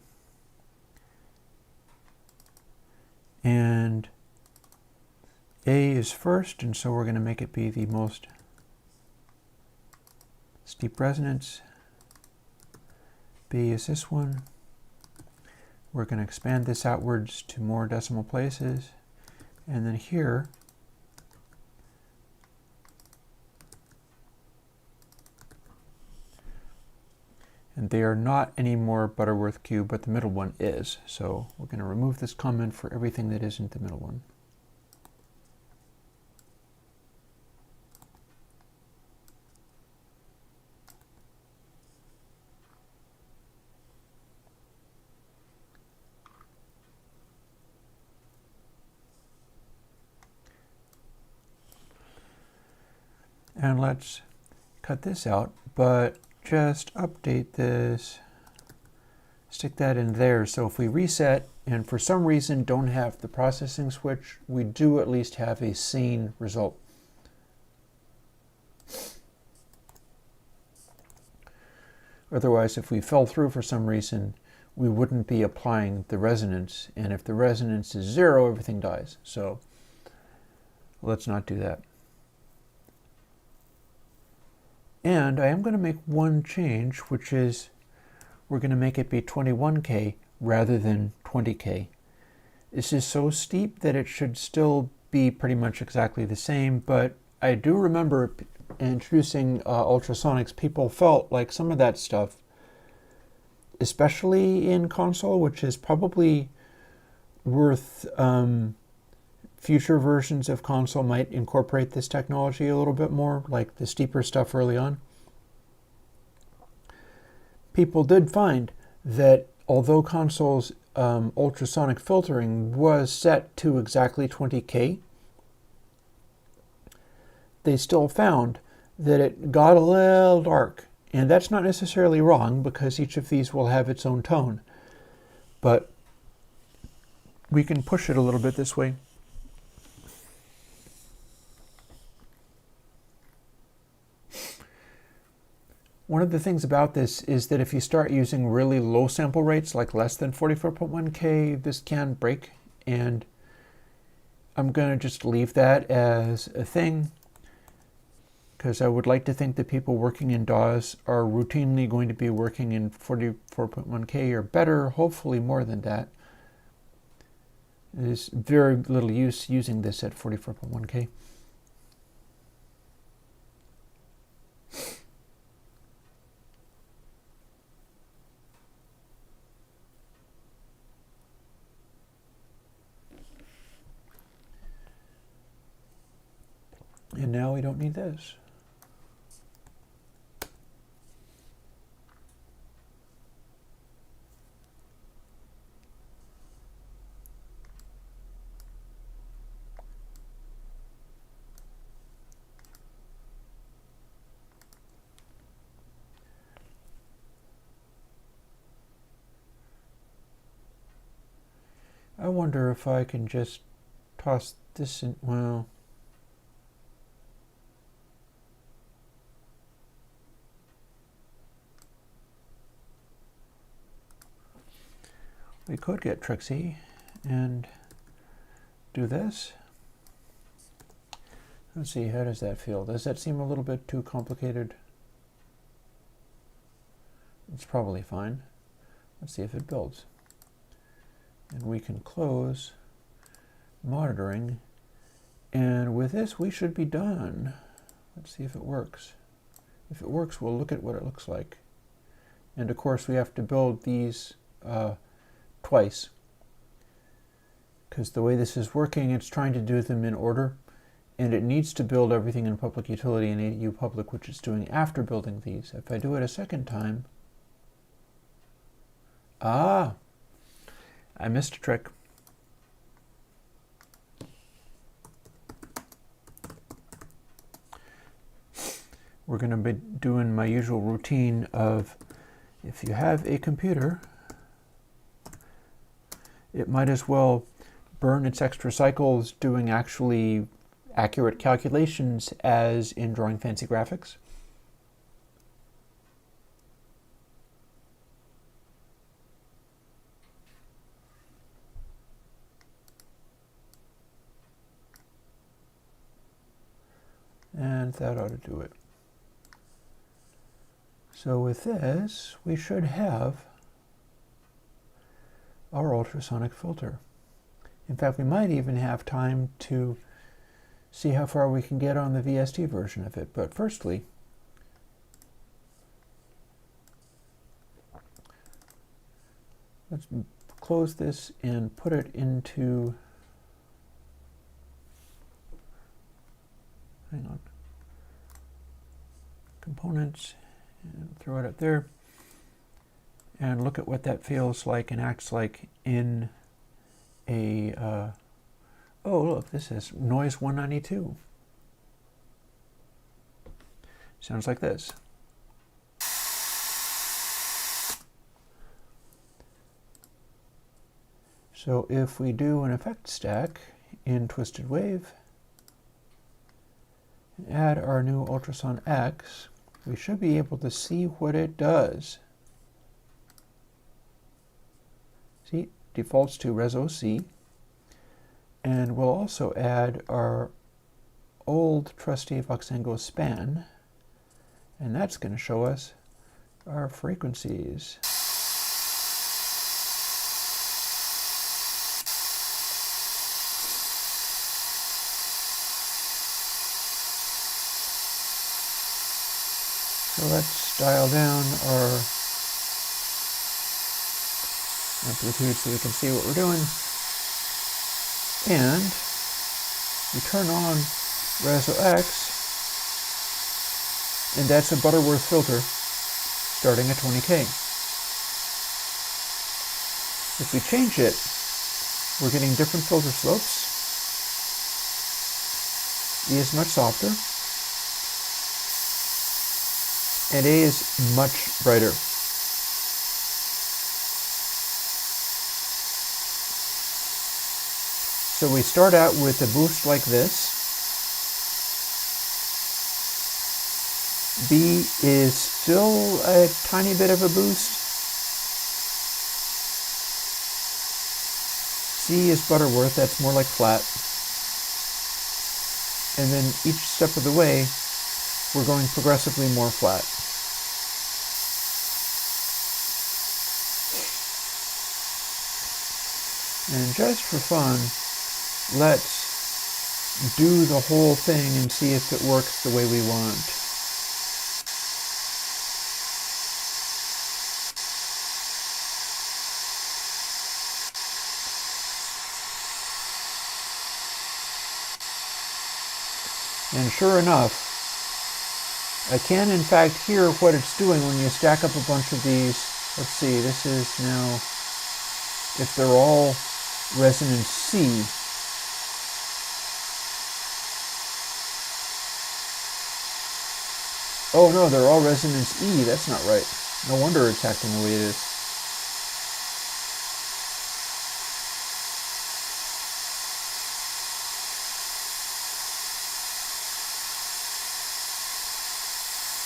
And A is first, and so we're going to make it be the most steep resonance. B is this one. We're going to expand this outwards to more decimal places. And then here, and they are not anymore Butterworth Q, but the middle one is. So we're going to remove this comment for everything that isn't the middle one. And let's cut this out, but just update this, stick that in there. So if we reset and for some reason don't have the processing switch, we do at least have a sane result. Otherwise, if we fell through for some reason, we wouldn't be applying the resonance. And if the resonance is 0, everything dies. So let's not do that. And I am going to make one change, which is we're going to make it be 21K rather than 20K. This is so steep that it should still be pretty much exactly the same, but I do remember introducing UltrasonX, people felt like some of that stuff, especially in console, which is probably worth future versions of console might incorporate this technology a little bit more, like the steeper stuff early on. People did find that although console's ultrasonic filtering was set to exactly 20K, they still found that it got a little dark. And that's not necessarily wrong, because each of these will have its own tone. But we can push it a little bit this way. One of the things about this is that if you start using really low sample rates, like less than 44.1K, this can break. And I'm going to just leave that as a thing, because I would like to think that people working in DAWs are routinely going to be working in 44.1K or better, hopefully more than that. There's very little use using this at 44.1K. And now we don't need this. I wonder if I can just toss this in, well, we could get tricksy and do this. Let's see, how does that feel? Does that seem a little bit too complicated? It's probably fine. Let's see if it builds. And we can close monitoring. And with this, we should be done. Let's see if it works. If it works, we'll look at what it looks like. And of course, we have to build these twice. Because the way this is working, it's trying to do them in order. And it needs to build everything in public utility and AU public, which it's doing after building these. If I do it a second time, I missed a trick. We're going to be doing my usual routine of, if you have a computer, it might as well burn its extra cycles doing actually accurate calculations as in drawing fancy graphics. and that ought to do it. So with this, we should have our ultrasonic filter. In fact, we might even have time to see how far we can get on the VST version of it. But firstly, let's close this and put it into, hang on, components, and throw it up there, and look at what that feels like and acts like in a, oh look, this is noise 192. Sounds like this. So if we do an effect stack in Twisted Wave, and add our new UltrasonX, we should be able to see what it does. See, defaults to Reso C. And we'll also add our old trusty Voxengo span, and that's going to show us our frequencies. So let's dial down our amplitude so we can see what we're doing. And we turn on ResoX, and that's a Butterworth filter starting at 20K. If we change it, we're getting different filter slopes. E is much softer, and A is much brighter. So we start out with a boost like this. B is still a tiny bit of a boost. C is Butterworth, that's more like flat. And then each step of the way, we're going progressively more flat. And just for fun, let's do the whole thing and see if it works the way we want. And sure enough, I can in fact hear what it's doing when you stack up a bunch of these. Let's see, this is now, if they're all resonance C, oh no, they're all resonance E, that's not right. No wonder it's acting the way it is.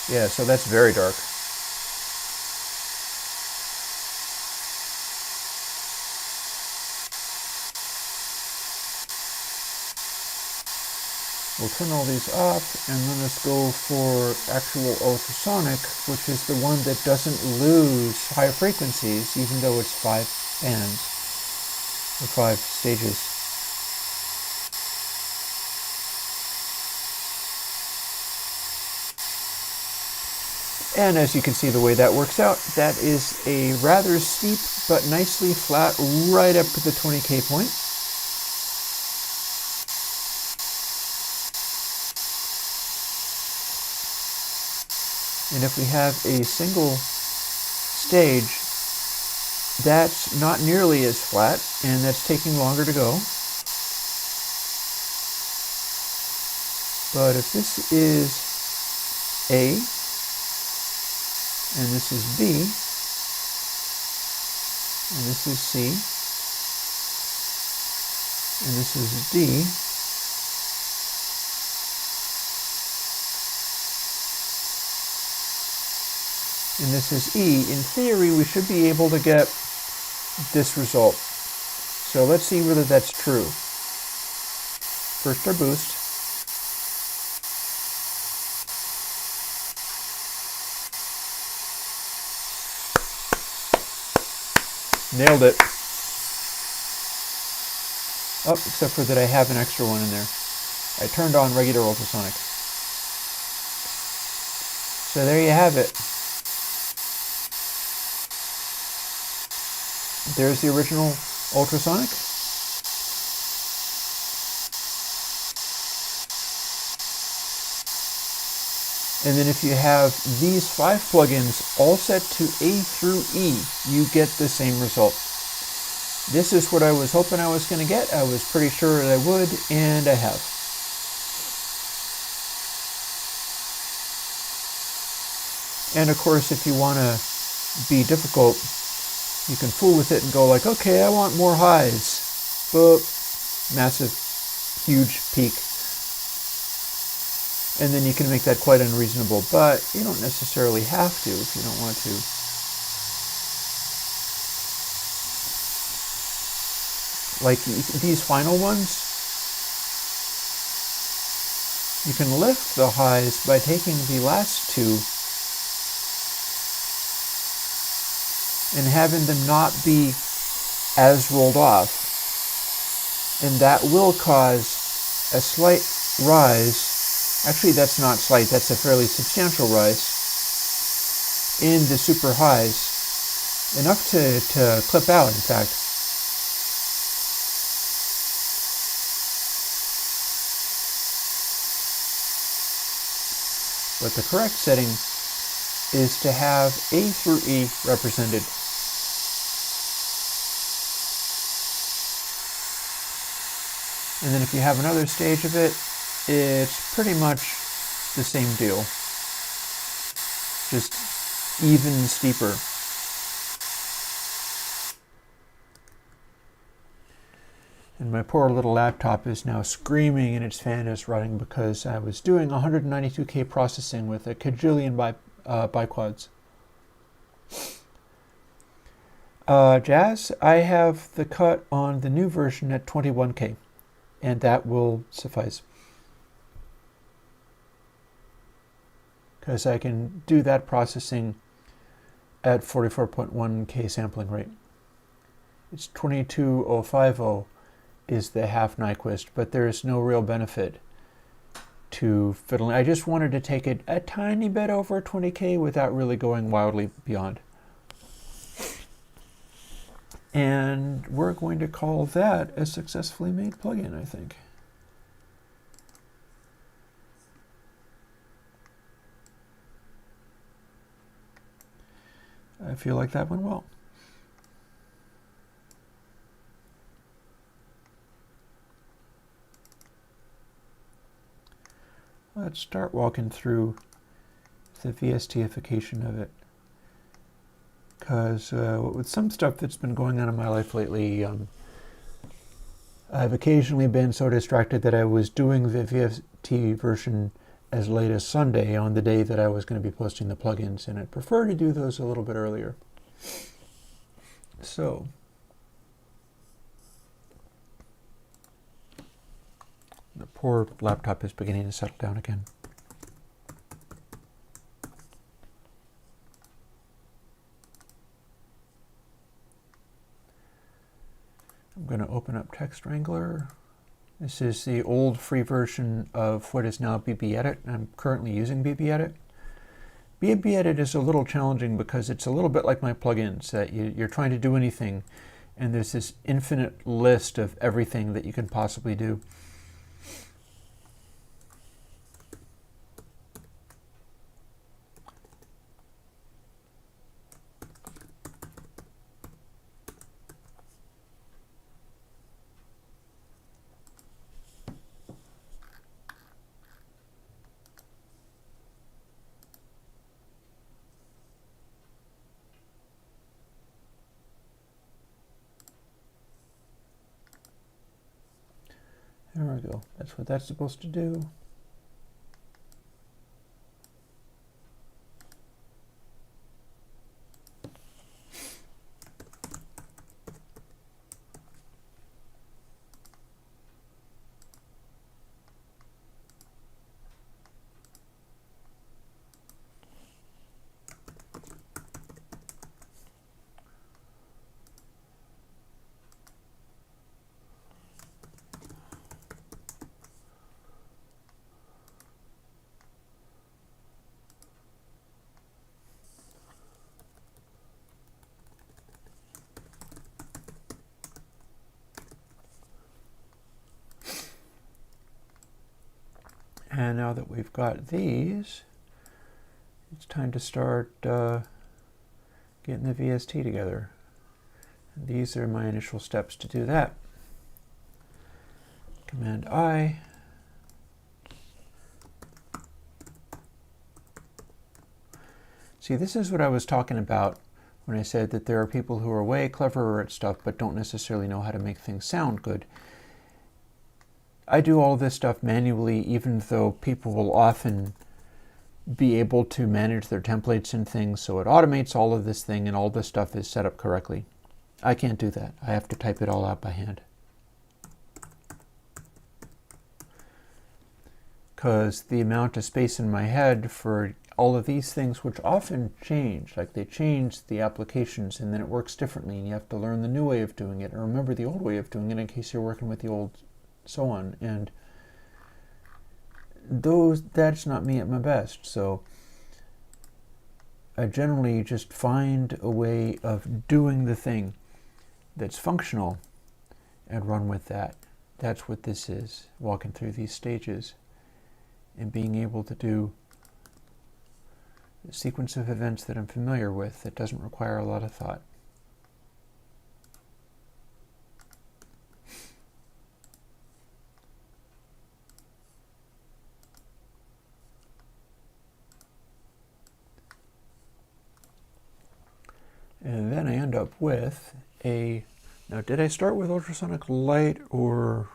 Yeah, so that's very dark. We'll turn all these off, and then let's go for actual ultrasonic, which is the one that doesn't lose high frequencies, even though it's 5 bands, or 5 stages. And as you can see the way that works out, that is a rather steep but nicely flat right up to the 20K point. And if we have a single stage, that's not nearly as flat, and that's taking longer to go. But if this is A, and this is B, and this is C, and this is D, and this is E, in theory we should be able to get this result. So let's see whether that's true. First our boost. Nailed it. Oh, except for that I have an extra one in there. I turned on regular ultrasonic. So there you have it. There's the original ultrasonic. And then if you have these 5 plugins all set to A through E, you get the same result. This is what I was hoping I was going to get. I was pretty sure that I would, and I have. And of course, if you want to be difficult, you can fool with it and go like, okay, I want more highs. Boop. Massive, huge peak. And then you can make that quite unreasonable, but you don't necessarily have to if you don't want to. Like these final ones, you can lift the highs by taking the last two and having them not be as rolled off. And that will cause a slight rise. Actually, that's not slight, that's a fairly substantial rise in the super highs. Enough to clip out, in fact. But the correct setting is to have A through E represented. And then if you have another stage of it, it's pretty much the same deal, just even steeper. And my poor little laptop is now screaming and its fan is running because I was doing 192K processing with a cajillion biquads. Jazz, I have the cut on the new version at 21K, and that will suffice. Because I can do that processing at 44.1K sampling rate. It's 22050 is the half Nyquist, but there's no real benefit to fiddling. I just wanted to take it a tiny bit over 20K without really going wildly beyond. And we're going to call that a successfully made plugin, I think. I feel like that went well. Let's start walking through the VSTification of it. Because with some stuff that's been going on in my life lately, I've occasionally been so distracted that I was doing the VST version as late as Sunday on the day that I was going to be posting the plugins, and I'd prefer to do those a little bit earlier. So, the poor laptop is beginning to settle down again. I'm going to open up Text Wrangler. This is the old free version of what is now BBEdit. I'm currently using BBEdit. BBEdit is a little challenging because it's a little bit like my plugins, that you're trying to do anything, and there's this infinite list of everything that you can possibly do. There we go. That's what that's supposed to do. And now that we've got these, it's time to start getting the VST together. And these are my initial steps to do that. Command I. See, this is what I was talking about when I said that there are people who are way cleverer at stuff but don't necessarily know how to make things sound good. I do all this stuff manually, even though people will often be able to manage their templates and things, so it automates all of this thing and all this stuff is set up correctly. I can't do that. I have to type it all out by hand. Because the amount of space in my head for all of these things, which often change, like they change the applications and then it works differently and you have to learn the new way of doing it or remember the old way of doing it in case you're working with the old so on. And that's not me at my best. So I generally just find a way of doing the thing that's functional and run with that. That's what this is, walking through these stages and being able to do a sequence of events that I'm familiar with that doesn't require a lot of thought. And then I end up with a, now did I start with ultrasonic light or,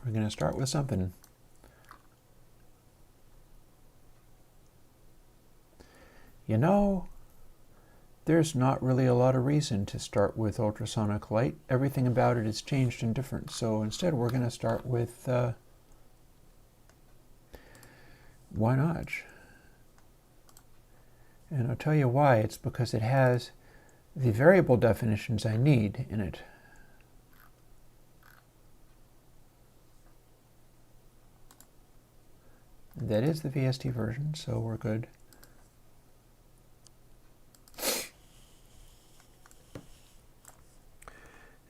we're going to start with something. You know, there's not really a lot of reason to start with ultrasonic light. Everything about it is changed and different. So instead we're going to start with why not? And I'll tell you why. It's because it has the variable definitions I need in it. That is the VST version, so we're good.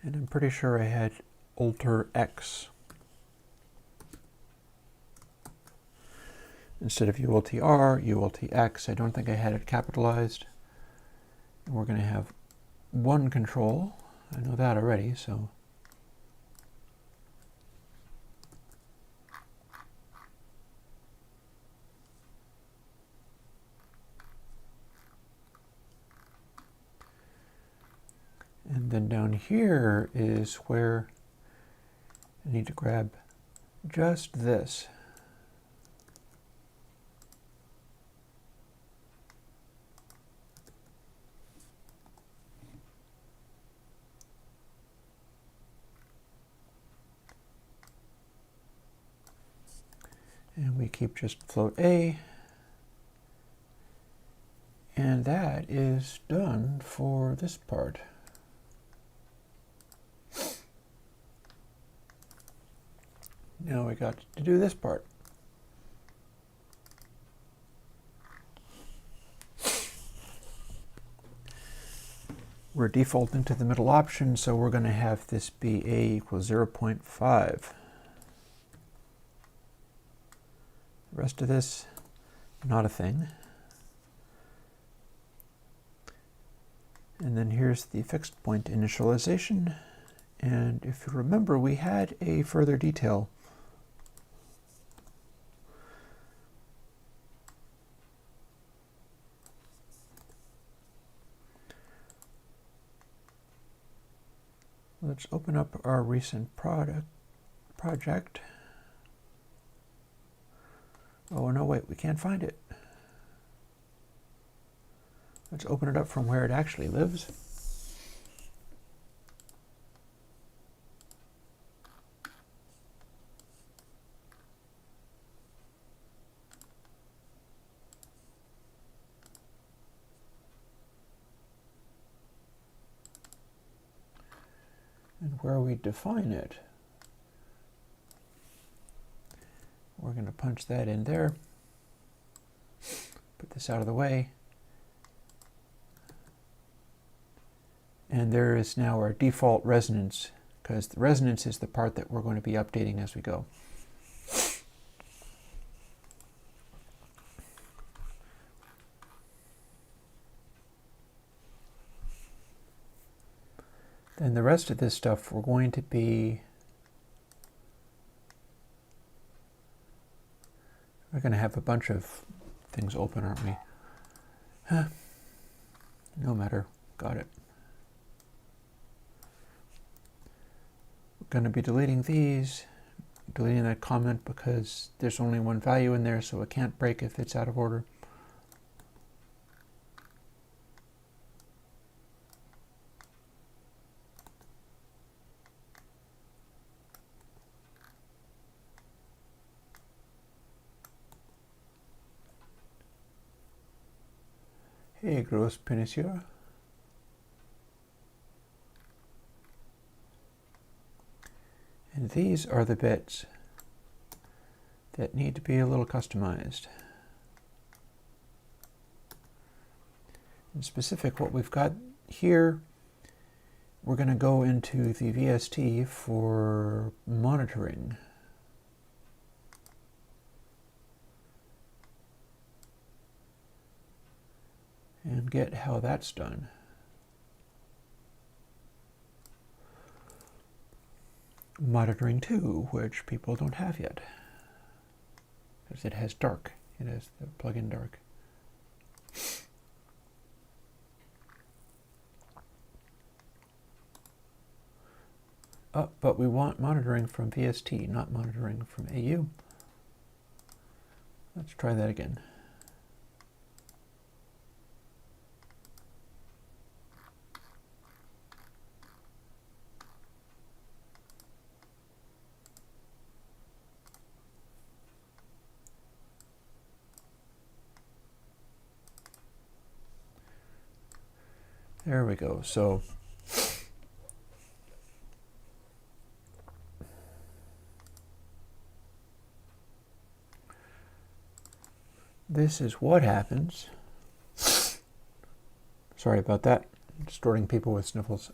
And I'm pretty sure I had UltrasonX instead of ULTR, ULTX. I don't think I had it capitalized. And we're going to have one control. I know that already, so. And then down here is where I need to grab just this. And we keep just float A. And that is done for this part. Now we got to do this part. We're defaulting to the middle option, so we're going to have this be A equals 0.5. The rest of this, not a thing. And then here's the fixed point initialization. And if you remember, we had a further detail. Let's open up our recent project. Oh, no, wait, we can't find it. Let's open it up from where it actually lives. And where we define it, we're going to punch that in there. Put this out of the way. And there is now our default resonance, because the resonance is the part that we're going to be updating as we go. Then the rest of this stuff we're going to be we're going to have a bunch of things open, aren't we? Huh. No matter. Got it. We're going to be deleting these, deleting that comment because there's only one value in there, so it can't break if it's out of order. Hey, gross Pinocchio. And these are the bits that need to be a little customized. In specific, what we've got here, we're going to go into the VST for monitoring. And get how that's done. Monitoring 2, which people don't have yet, because it has dark. It has the plugin dark. Oh, but we want monitoring from VST, not monitoring from AU. Let's try that again. There we go. So this is what happens. Sorry about that. Distorting people with sniffles.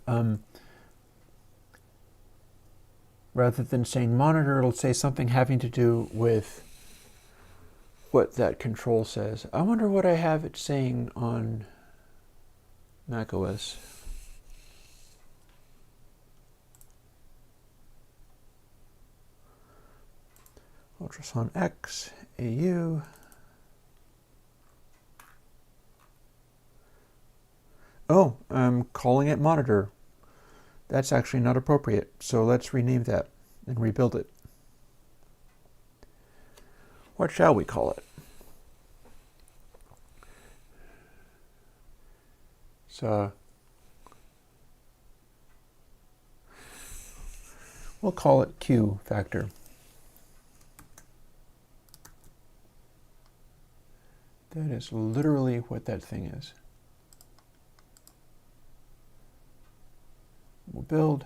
Rather than saying monitor, it'll say something having to do with what that control says. I wonder what I have it saying on Mac OS. UltrasonX, AU. Oh, I'm calling it monitor. That's actually not appropriate, so let's rename that and rebuild it. What shall we call it? So we'll call it Q factor. That is literally what that thing is. We'll build.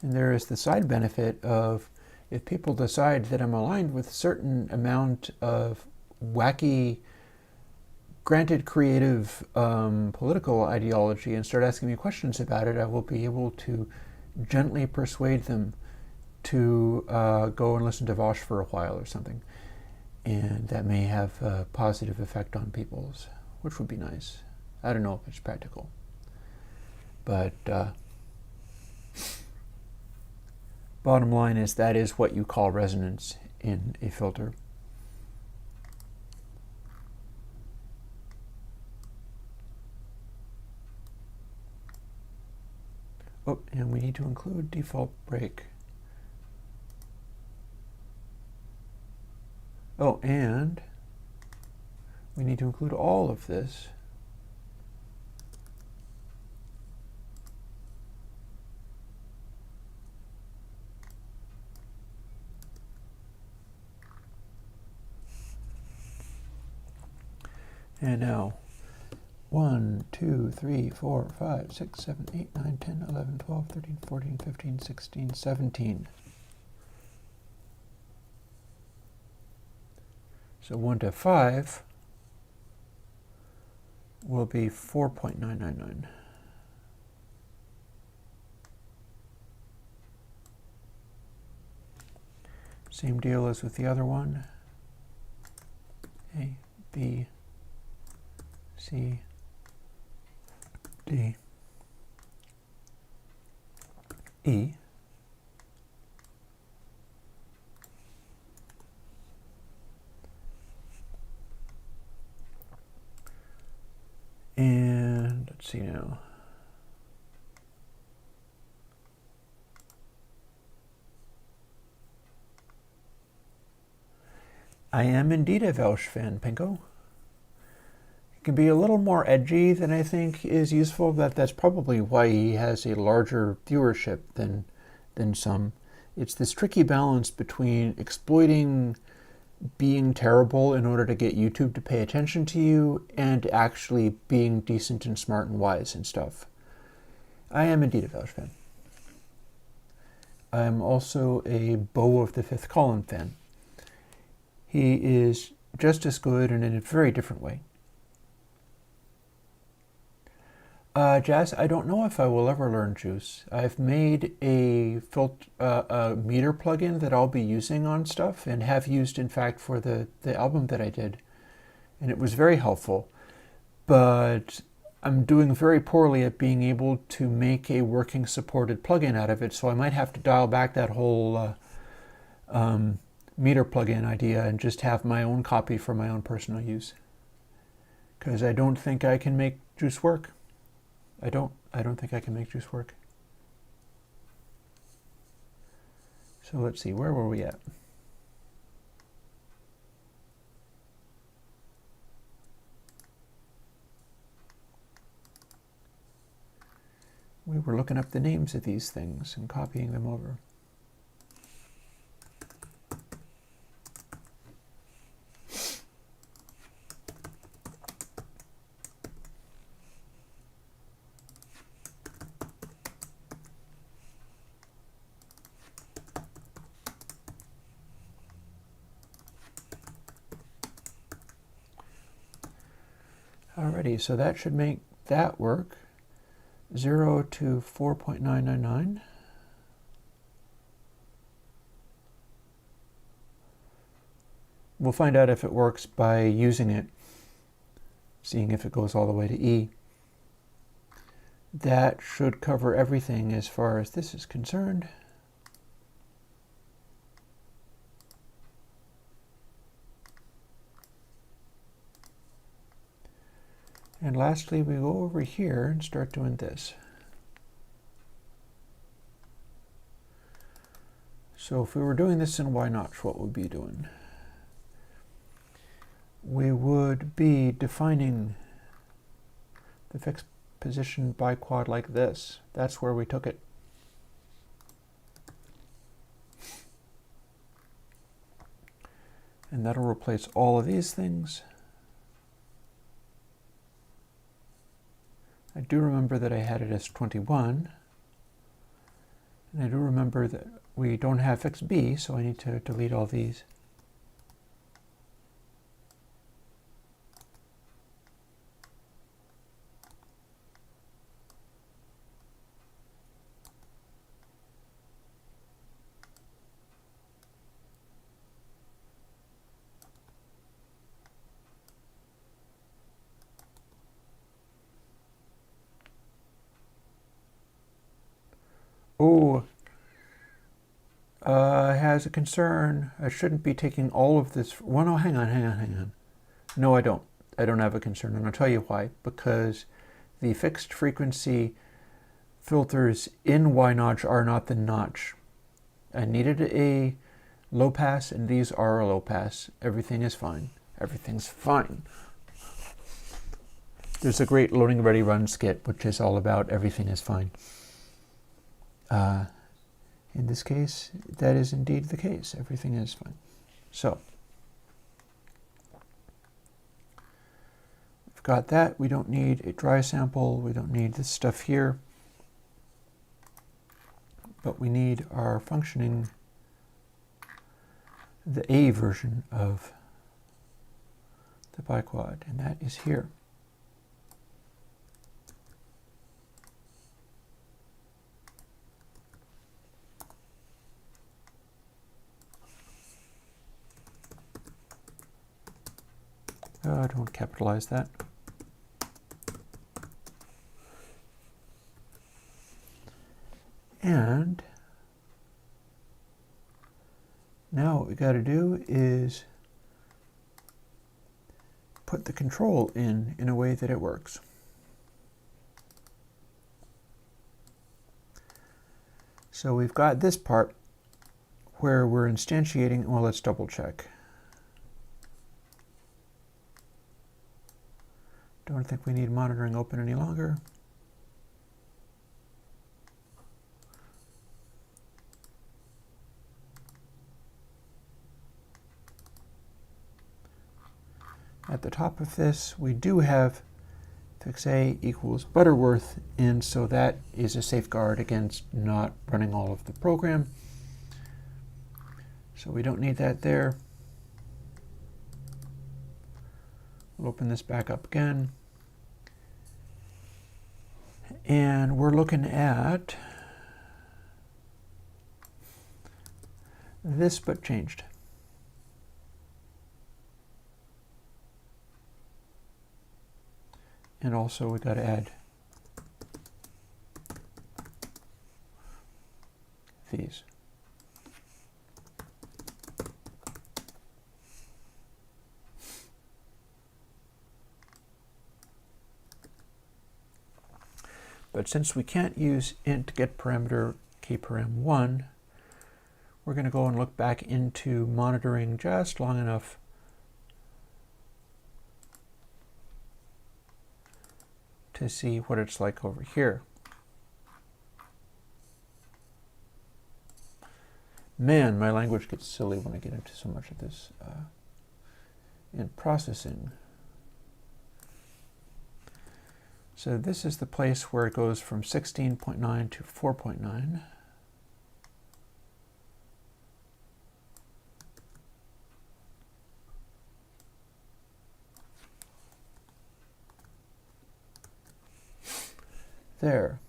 And there is the side benefit of, if people decide that I'm aligned with a certain amount of wacky, granted creative political ideology and start asking me questions about it, I will be able to gently persuade them to go and listen to Vosh for a while or something. And that may have a positive effect on people's, which would be nice. I don't know if it's practical. But bottom line is that is what you call resonance in a filter. Oh, and we need to include default break. Oh, and we need to include all of this. And now 1, 2, 3, 4, 5, 6, 7, 8, 9, 10, 11, 12, 13, 14, 15, 16, 17. So 1 to 5 will be 4.999. Same deal as with the other one. A, B, C, D, E. And let's see now. I am indeed a Welsh fan, Pinko. It can be a little more edgy than I think is useful. That's probably why he has a larger viewership than some. It's this tricky balance between exploiting being terrible in order to get YouTube to pay attention to you and actually being decent and smart and wise and stuff. I am indeed a Welsh fan. I am also a Beau of the Fifth Column fan. He is just as good and in a very different way. Jazz, I don't know if I will ever learn Juice. I've made a meter plugin that I'll be using on stuff and have used, in fact, for the album that I did. And it was very helpful. But I'm doing very poorly at being able to make a working supported plugin out of it, so I might have to dial back that whole meter plugin idea and just have my own copy for my own personal use. Because I don't think I can make Juice work. I don't think I can make Juice work. So let's see, where were we at? We were looking up the names of these things and copying them over. Alrighty, so that should make that work. 0 to 4.999. We'll find out if it works by using it, seeing if it goes all the way to E. That should cover everything as far as this is concerned. And lastly, we go over here and start doing this. So if we were doing this in Y notch, what would we be doing? We would be defining the fixed position biquad like this. That's where we took it. And that'll replace all of these things. I do remember that I had it as 21. And I do remember that we don't have fixed B, so I need to delete all these. Oh, has a concern. I shouldn't be taking all of this. Well, no, hang on. No, I don't. I don't have a concern, and I'll tell you why. Because the fixed frequency filters in Y notch are not the notch. I needed a low pass, and these are a low pass. Everything is fine. Everything's fine. There's a great Loading Ready Run skit, which is all about everything is fine. In this case, that is indeed the case. Everything is fine. So, got that. We don't need a dry sample. We don't need this stuff here. But we need our functioning, the A version of the biquad, and that is here. Don't capitalize that. And now what we got to do is put the control in a way that it works. So we've got this part where we're instantiating. Well, let's double check. Don't think we need monitoring open any longer. At the top of this, we do have fix A equals Butterworth, and so that is a safeguard against not running all of the program. So we don't need that there. We'll open this back up again. And we're looking at this, but changed. And also we got to add these. But since we can't use int get parameter kparam1, we're going to go and look back into monitoring just long enough to see what it's like over here. Man, my language gets silly when I get into so much of this in processing. So this is the place where it goes from 16.9 to 4.9. There.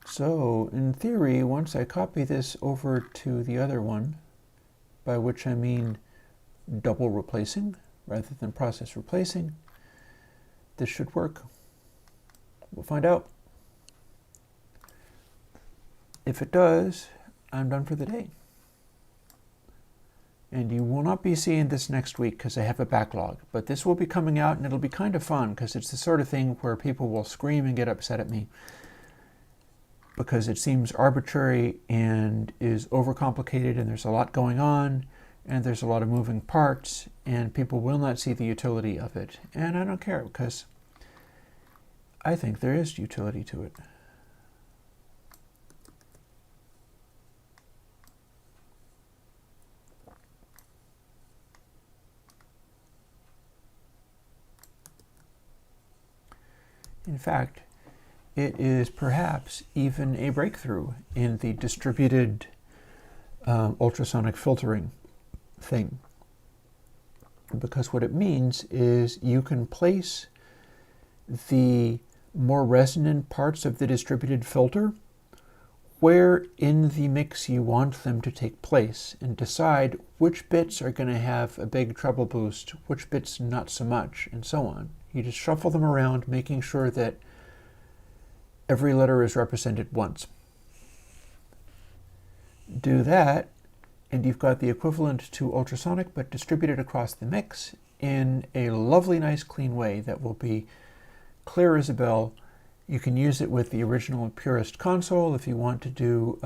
So in theory, once I copy this over to the other one, by which I mean double replacing rather than process replacing, this should work. We'll find out. If it does, I'm done for the day. And you will not be seeing this next week because I have a backlog, but this will be coming out and it'll be kind of fun because it's the sort of thing where people will scream and get upset at me because it seems arbitrary and is overcomplicated and there's a lot going on and there's a lot of moving parts and people will not see the utility of it. And I don't care because I think there is utility to it. In fact, it is perhaps even a breakthrough in the distributed ultrasonic filtering thing. Because what it means is you can place the more resonant parts of the distributed filter where in the mix you want them to take place and decide which bits are going to have a big treble boost, which bits not so much, and so on. You just shuffle them around, making sure that every letter is represented once. Do that, and you've got the equivalent to ultrasonic, but distributed across the mix in a lovely, nice, clean way that will be clear as a bell. You can use it with the original Purist console if you want to do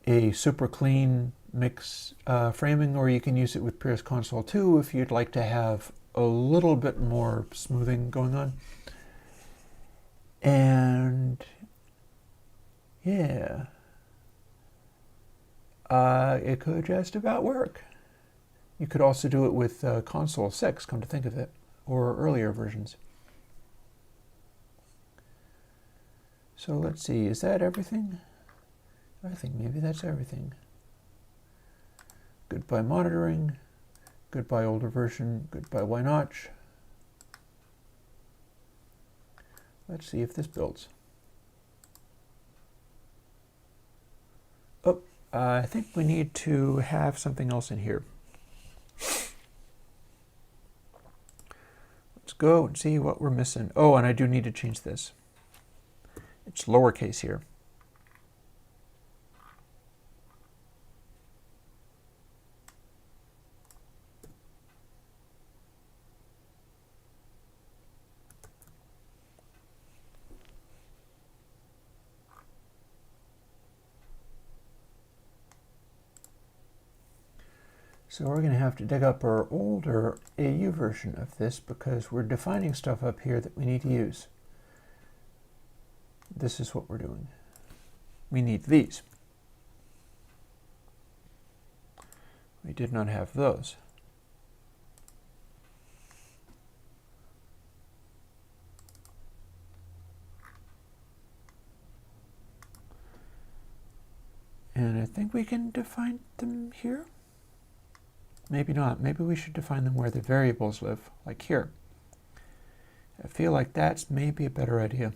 a super clean mix framing, or you can use it with Purist console 2 if you'd like to have a little bit more smoothing going on. And yeah, it could just about work. You could also do it with Console 6, come to think of it, or earlier versions. So let's see, is that everything? I think maybe that's everything. Goodbye monitoring, goodbye older version, goodbye why not. Let's see if this builds. Oh, I think we need to have something else in here. Let's go and see what we're missing. Oh, and I do need to change this. It's lowercase here. So we're going to have to dig up our older AU version of this because we're defining stuff up here that we need to use. This is what we're doing. We need these. We did not have those. And I think we can define them here. Maybe not. Maybe we should define them where the variables live, like here. I feel like that's maybe a better idea.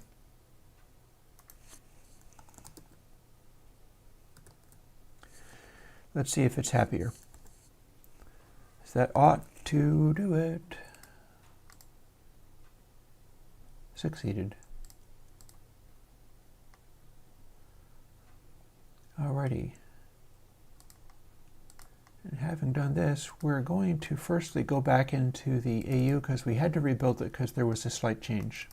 Let's see if it's happier. So that ought to do it. Succeeded. Alrighty. And having done this, we're going to firstly go back into the AU because we had to rebuild it because there was a slight change.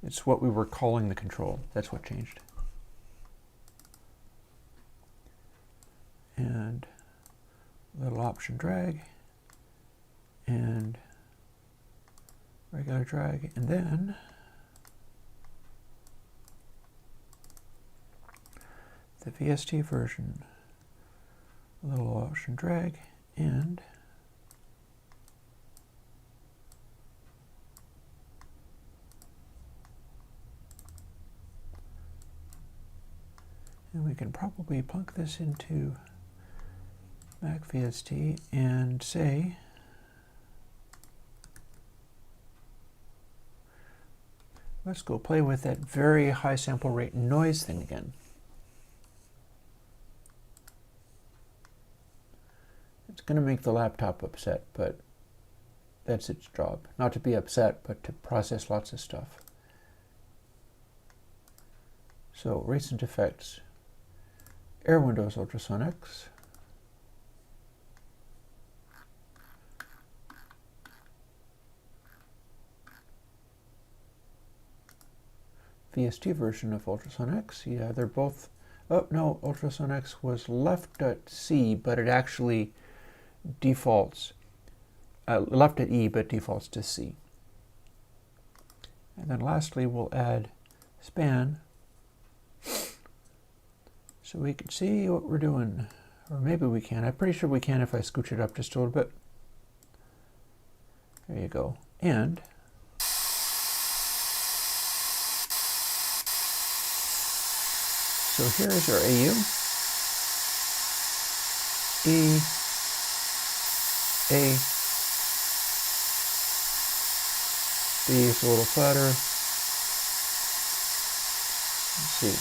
It's what we were calling the control. That's what changed. And little option drag and regular drag, and then the VST version, a little option drag, and we can probably plunk this into Mac VST and say let's go play with that very high sample rate noise thing again. It's going to make the laptop upset, but that's its job. Not to be upset, but to process lots of stuff. So, recent effects. Airwindows UltrasonX. VST version of UltrasonX. Yeah, they're both... Oh, no, UltrasonX was left at C, but it actually defaults, left at E, but defaults to C. And then lastly, we'll add span so we can see what we're doing. Or maybe we can. I'm pretty sure we can if I scooch it up just a little bit. There you go. And so here's our AU. E, A, B is a little flatter. Let's see.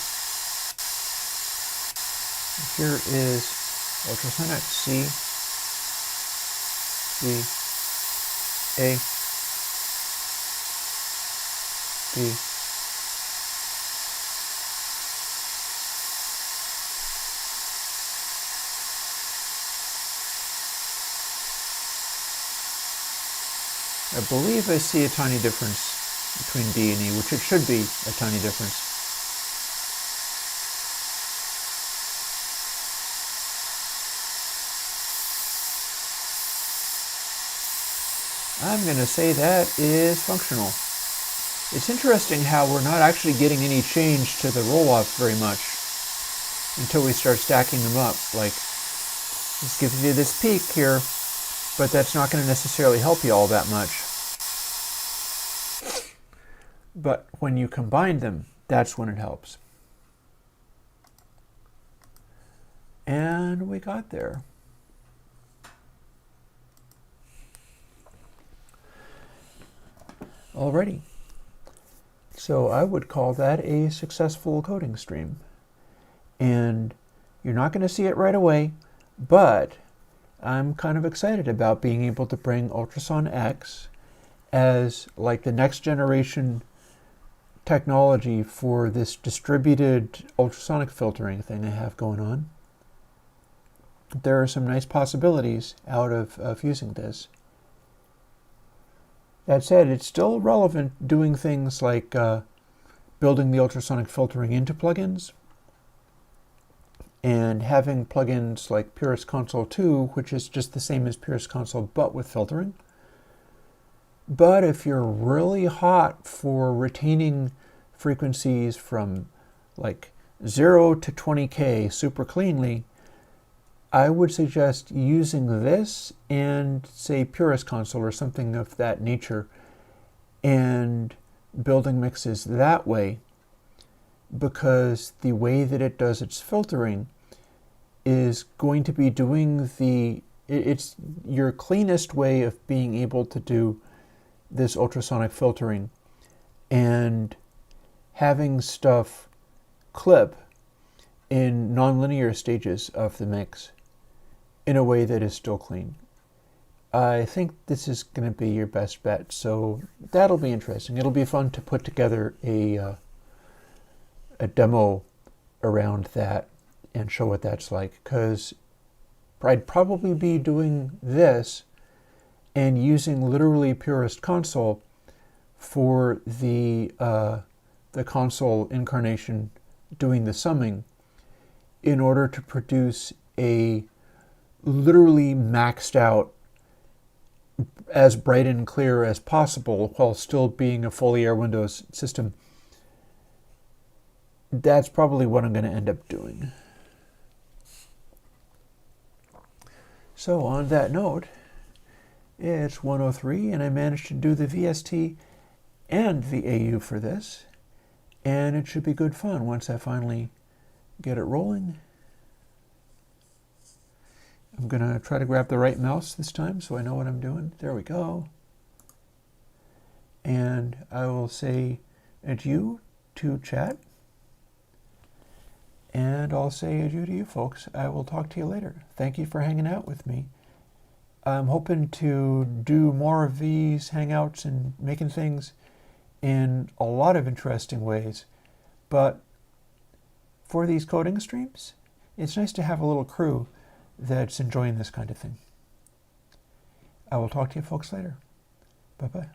Here is UltrasonX. C, B, A, B, I believe I see a tiny difference between D and E, which it should be a tiny difference. I'm going to say that is functional. It's interesting how we're not actually getting any change to the roll-off very much. until we start stacking them up. Like, this gives you this peak here, but that's not going to necessarily help you all that much. But when you combine them, that's when it helps. And we got there. Alrighty. So I would call that a successful coding stream. And you're not going to see it right away, but I'm kind of excited about being able to bring UltrasonX as like the next generation technology for this distributed ultrasonic filtering thing I have going on. There are some nice possibilities out of using this. That said, it's still relevant doing things like building the ultrasonic filtering into plugins and having plugins like Purist Console 2, which is just the same as Purist Console but with filtering. But if you're really hot for retaining frequencies from like 0 to 20K super cleanly, I would suggest using this and say Purist Console or something of that nature and building mixes that way, because the way that it does its filtering is going to be doing it's your cleanest way of being able to do this ultrasonic filtering and having stuff clip in nonlinear stages of the mix in a way that is still clean. I think this is going to be your best bet, so that'll be interesting. It'll be fun to put together a demo around that and show what that's like, because I'd probably be doing this and using literally Purist Console for the console incarnation doing the summing in order to produce a literally maxed out, as bright and clear as possible while still being a fully Airwindows system. That's probably what I'm going to end up doing. So on that note, it's 1:03 and I managed to do the VST and the AU for this, and it should be good fun once I finally get it rolling. I'm going to try to grab the right mouse this time so I know what I'm doing. There we go. And I will say adieu to chat. And I'll say adieu to you folks. I will talk to you later. Thank you for hanging out with me. I'm hoping to do more of these hangouts and making things in a lot of interesting ways. But for these coding streams, it's nice to have a little crew that's enjoying this kind of thing. I will talk to you folks later. Bye-bye.